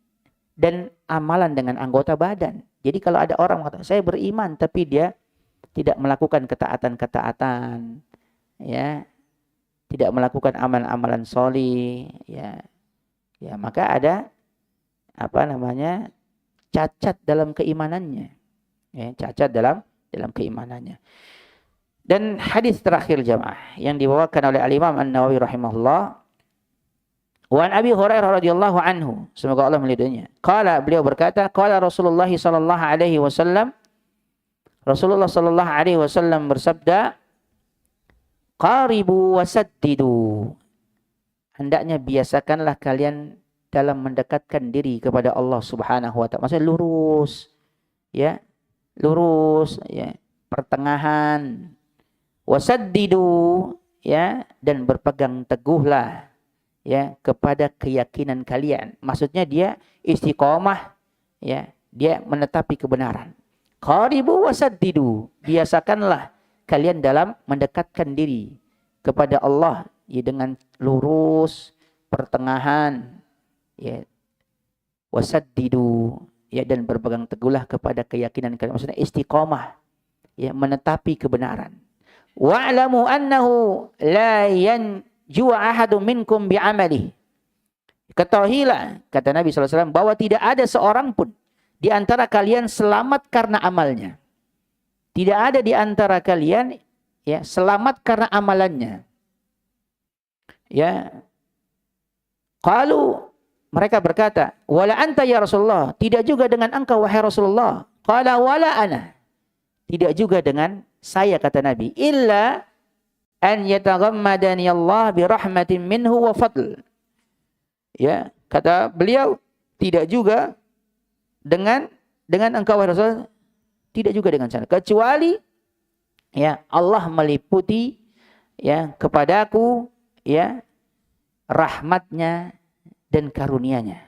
dan amalan dengan anggota badan. Jadi kalau ada orang mengatakan saya beriman tapi dia tidak melakukan ketaatan-ketaatan, ya, tidak melakukan amalan-amalan sholih, ya, ya, maka ada cacat dalam keimanannya, ya, cacat dalam keimanannya. Dan hadis terakhir jamaah yang dibawakan oleh Al-Imam An-Nawawi rahimahullah, wa an Abi Hurairah radhiyallahu anhu, semoga Allah meridhoinya. Qala, beliau berkata, qala Rasulullah sallallahu alaihi wasallam, Rasulullah sallallahu alaihi wasallam bersabda, Qaribu wasaddidu. Hendaknya biasakanlah kalian dalam mendekatkan diri kepada Allah Subhanahu wa taala. Maksudnya lurus, ya. Lurus, ya. Pertengahan. Wasaddidu, ya, dan berpegang teguhlah, ya, kepada keyakinan kalian. Maksudnya dia istiqomah, ya, dia menetapi kebenaran. Qaribu wasaddidu. Biasakanlah kalian dalam mendekatkan diri kepada Allah, ya, dengan lurus, pertengahan, ya, wasaddidu, ya, dan berpegang teguhlah kepada keyakinan kalian. Maksudnya istiqomah, ya, menetapi kebenaran. Wa'lamu annahu la yanju ahadun minkum bi'amalihi. Ketahuilah, kata Nabi SAW, bahwa tidak ada seorang pun di antara kalian selamat karena amalnya. Tidak ada di antara kalian, ya, selamat karena amalannya. Ya. Qalu, mereka berkata, wala anta ya Rasulullah, tidak juga dengan engkau wahai Rasulullah. Qala wala ana, tidak juga dengan saya, kata Nabi, illa an yataghammadani Allah bi rahmatin minhu wa fadl. Ya, kata beliau, tidak juga dengan engkau wahai Rasul, tidak juga dengan saya, kecuali, ya, Allah meliputi, ya, kepadaku, ya, rahmatnya dan karunia-Nya.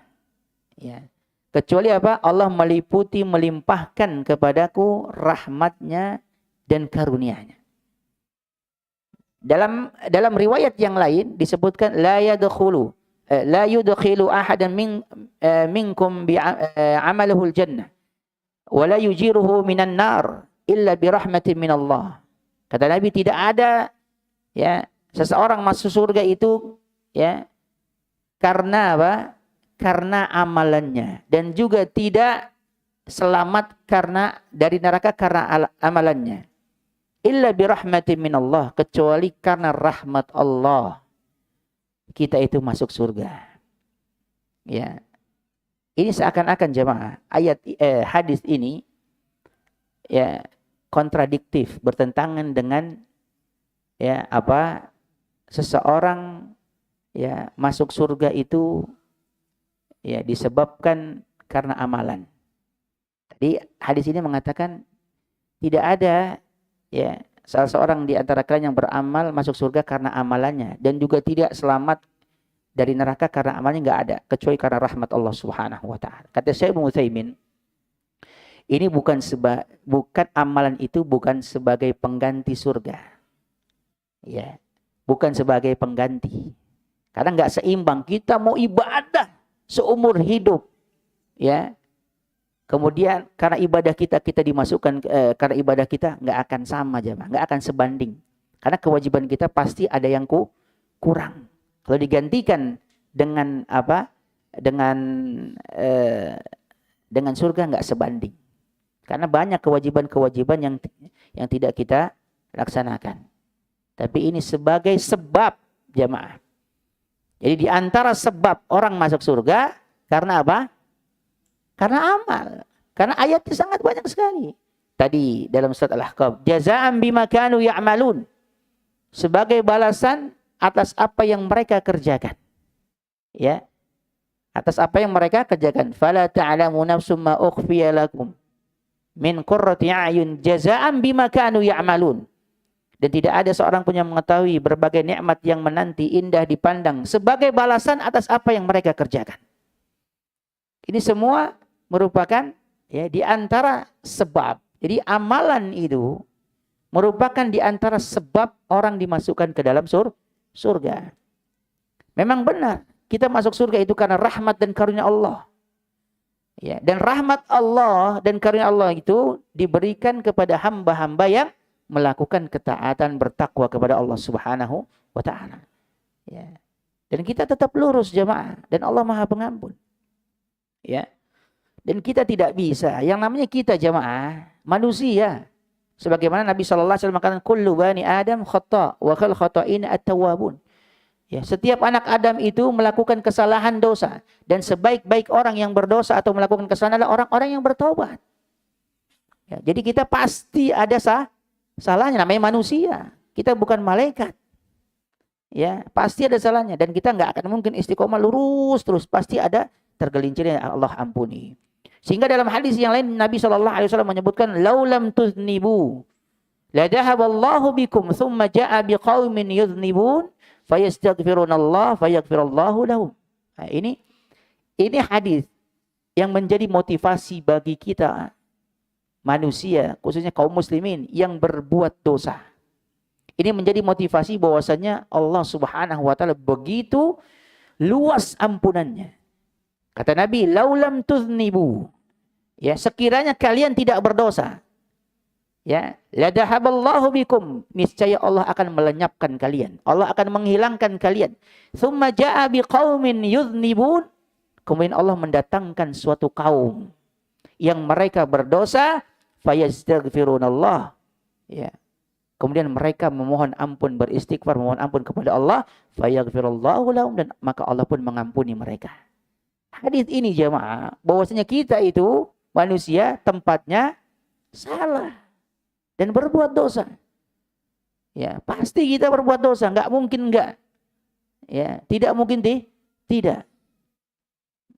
Ya. Kecuali apa? Allah meliputi, melimpahkan kepadaku rahmatnya dan karunia-Nya. Dalam riwayat yang lain disebutkan la yudkhilu ahadan minkum bi amaluhul jannah wa la yujiruhu minan nar illa bi rahmatin min Allah. Kata Nabi, tidak ada, ya, seseorang masuk surga itu, ya, karena apa? Karena amalannya, dan juga tidak selamat karena dari neraka karena amalannya. Illa bi rahmatin min Allah, kecuali karena rahmat Allah kita itu masuk surga. Ya. Ini seakan-akan jemaah ayat hadis ini, ya, kontradiktif, bertentangan dengan, ya, apa, seseorang, ya, masuk surga itu, ya, disebabkan karena amalan. Tadi hadis ini mengatakan tidak ada, ya, salah seorang di antara kalian yang beramal masuk surga karena amalannya, dan juga tidak selamat dari neraka karena amalnya, enggak ada, kecuali karena rahmat Allah Subhanahu wa taala. Kata Syekh Ibnu Utsaimin, ini bukan amalan itu bukan sebagai pengganti surga. Ya, bukan sebagai pengganti. Karena enggak seimbang. Kita mau ibadah seumur hidup, ya, kemudian karena ibadah kita dimasukkan, karena ibadah kita nggak akan sama, jemaah, nggak akan sebanding. Karena kewajiban kita pasti ada yang kurang. Kalau digantikan dengan apa? Dengan surga nggak sebanding. Karena banyak kewajiban-kewajiban yang tidak kita laksanakan. Tapi ini sebagai sebab, jemaah. Jadi di antara sebab orang masuk surga karena apa? Karena amal. Karena ayatnya sangat banyak sekali. Tadi dalam surat Al-Ahqaf, jazaa'an bima kanu ya'malun. Sebagai balasan atas apa yang mereka kerjakan. Ya. Atas apa yang mereka kerjakan. Fala ta'lamu nafsum ma ukhfiya lakum min qurrati a'yun jazaa'an bima kanu ya'malun. Dan tidak ada seorang pun yang mengetahui berbagai nikmat yang menanti indah dipandang sebagai balasan atas apa yang mereka kerjakan. Ini semua merupakan, ya, di antara sebab. Jadi amalan itu merupakan di antara sebab orang dimasukkan ke dalam surga. Memang benar, kita masuk surga itu karena rahmat dan karunia Allah. Ya, dan rahmat Allah dan karunia Allah itu diberikan kepada hamba-hamba yang melakukan ketaatan, bertakwa kepada Allah Subhanahu wa taala. Ya. Dan kita tetap lurus, jemaah, dan Allah Maha Pengampun. Ya. Dan kita tidak bisa, yang namanya kita, jemaah, manusia. Sebagaimana Nabi sallallahu alaihi wasallam mengatakan, kullu bani Adam khata' wa khal khata'in at-tawwabun. Ya, setiap anak Adam itu melakukan kesalahan dosa, dan sebaik-baik orang yang berdosa atau melakukan kesalahan adalah orang-orang yang bertobat. Ya, jadi kita pasti ada salahnya, namanya manusia. Kita bukan malaikat. Ya, pasti ada salahnya dan kita nggak akan mungkin istiqomah lurus terus, pasti ada tergelincirnya, Allah ampuni. Sehingga dalam hadis yang lain Nabi SAW menyebutkan laulam tuznibu la dhahaballahu bikum thumma jaa biqaumin yudhnibun fayastaghfirunallah fayaghfirullahu lahum. Nah, ini hadis yang menjadi motivasi bagi kita manusia, khususnya kaum muslimin yang berbuat dosa. Ini menjadi motivasi bahwasanya Allah Subhanahu wa taala begitu luas ampunannya. Kata Nabi, laulam tuznibu. Ya, sekiranya kalian tidak berdosa. Ya, la dhahaballahu bikum. Niscaya Allah akan melenyapkan kalian. Allah akan menghilangkan kalian. Tsumma jaa biqaumin yudhnibun. Kemudian Allah mendatangkan suatu kaum yang mereka berdosa, fayastaghfirunallah. Ya. Kemudian mereka memohon ampun, beristighfar, memohon ampun kepada Allah, fayaghfirullahu lahum, dan maka Allah pun mengampuni mereka. Hadis ini jemaah, bahwasanya kita itu manusia tempatnya salah dan berbuat dosa. Ya, pasti kita berbuat dosa, enggak mungkin enggak. Ya, tidak mungkin tidak.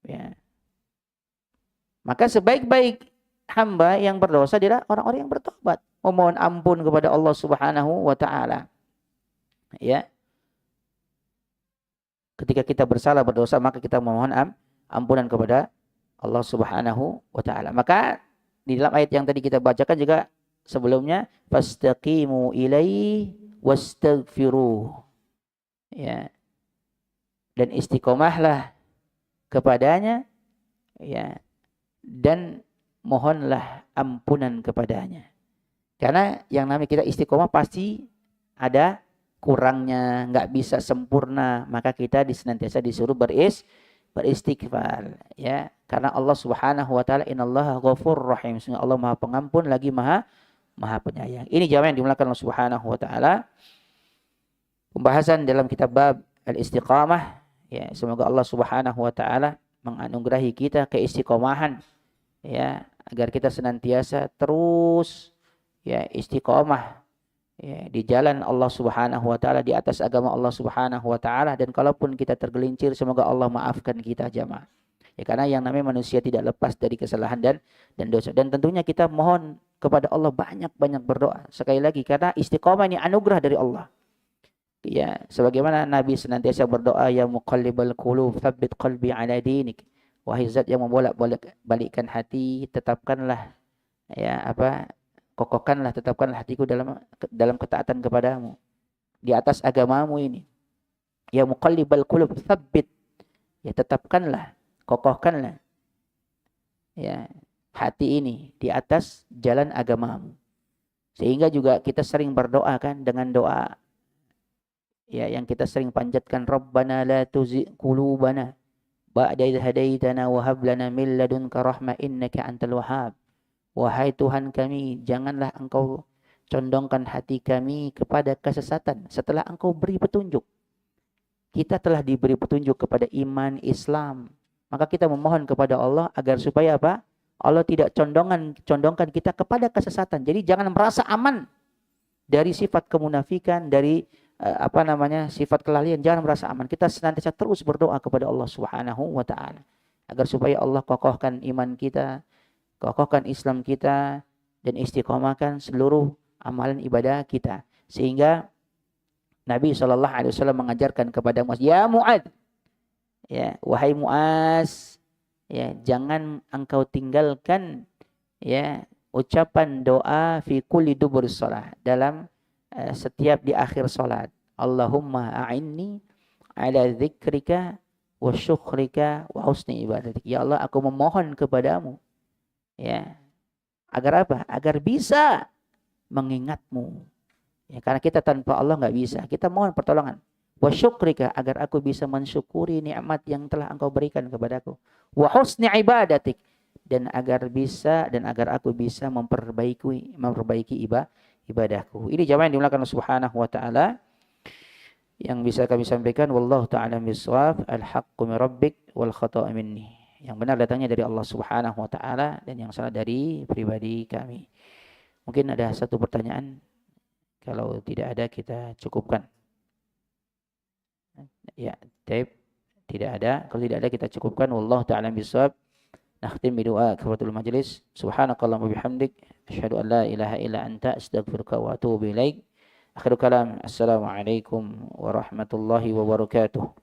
Ya. Maka sebaik-baik hamba yang berdosa adalah orang-orang yang bertobat, memohon ampun kepada Allah Subhanahu wa taala. Ya. Ketika kita bersalah berdosa, maka kita memohon ampunan kepada Allah Subhanahu wa taala. Maka di dalam ayat yang tadi kita bacakan juga sebelumnya, fastaqimu ilaihi wastaghfiruh. Ya. Dan istiqomahlah kepadanya, ya. Dan mohonlah ampunan kepadanya. Karena yang namanya kita istiqomah pasti ada kurangnya, nggak bisa sempurna. Maka kita senantiasa disuruh beristighfar. Ya, karena Allah Subhanahu Wa Taala Innallaha Ghafurur Rahim. Sungguh Allah Maha Pengampun lagi Maha Penyayang. Ini jawaban yang dimulakan Allah Subhanahu Wa Taala. Pembahasan dalam kitab bab al-istiqamah. Ya, semoga Allah Subhanahu Wa Taala menganugerahi kita keistiqomahan. Ya, agar kita senantiasa terus ya istiqomah ya di jalan Allah Subhanahu wa taala, di atas agama Allah Subhanahu wa taala, dan kalaupun kita tergelincir semoga Allah maafkan kita jamaah. Ya, karena yang namanya manusia tidak lepas dari kesalahan dan dosa, dan tentunya kita mohon kepada Allah banyak-banyak berdoa. Sekali lagi karena istiqomah ini anugerah dari Allah. Ya, sebagaimana Nabi senantiasa berdoa, ya muqallibal qulub tsabbit qalbi ala dinik. Wahai zat yang membolak-balikkan hati, tetapkanlah tetapkanlah hatiku dalam ketaatan kepadamu, di atas agamamu ini. Ya muqallibal qulub tsabbit, ya tetapkanlah, kokohkanlah ya hati ini di atas jalan agamamu. Sehingga juga kita sering berdoa kan dengan doa ya yang kita sering panjatkan, Rabbana la tuzigh qulubana ba'da idh hadaitana wa hab lana min ladunka rahmah innaka antal wahhab. Wahai Tuhan kami, janganlah Engkau condongkan hati kami kepada kesesatan setelah Engkau beri petunjuk. Kita telah diberi petunjuk kepada iman Islam. Maka kita memohon kepada Allah agar supaya apa? Allah tidak condongkan kita kepada kesesatan. Jadi jangan merasa aman dari sifat kemunafikan, dari sifat kelalaian. Jangan merasa aman. Kita senantiasa terus berdoa kepada Allah Subhanahu wa taala agar supaya Allah kokohkan iman kita, kokohkan Islam kita, dan istiqomahkan seluruh amalan ibadah kita. Sehingga Nabi SAW mengajarkan kepada Muaz, ya Muaz, ya wahai Muaz, ya jangan engkau tinggalkan ya ucapan doa fi kulli dubur shalah, dalam setiap di akhir salat. Allahumma a'inni ala dzikrika wa syukrika wa husni ibadatik. Ya Allah, aku memohon kepadamu ya agar apa? Agar bisa mengingatmu. Ya, karena kita tanpa Allah nggak bisa. Kita mohon pertolongan. Wa syukrika, agar aku bisa mensyukuri nikmat yang telah Engkau berikan kepadaku. Wa husni ibadatik, dan agar aku bisa memperbaiki ibadahku. Ini jawaban yang dimulakan Subhanahu wa taala yang bisa kami sampaikan. Wallahu ta'ala bisawab. Al-haqqu min rabbik wal khata'u minni. Yang benar datangnya dari Allah Subhanahu wa taala dan yang salah dari pribadi kami. Mungkin ada satu pertanyaan. Kalau tidak ada kita cukupkan. Ya, tape tidak ada. Kalau tidak ada kita cukupkan. Wallahu ta'ala bisawab. Nakhtim bidoa kafaratul majlis. Subhanakallahumma bihamdik. Asyhadu an la ilaha illa anta astaghfiruka wa atubu ilaik. Akhirul kalam. Assalamualaikum warahmatullahi wabarakatuh.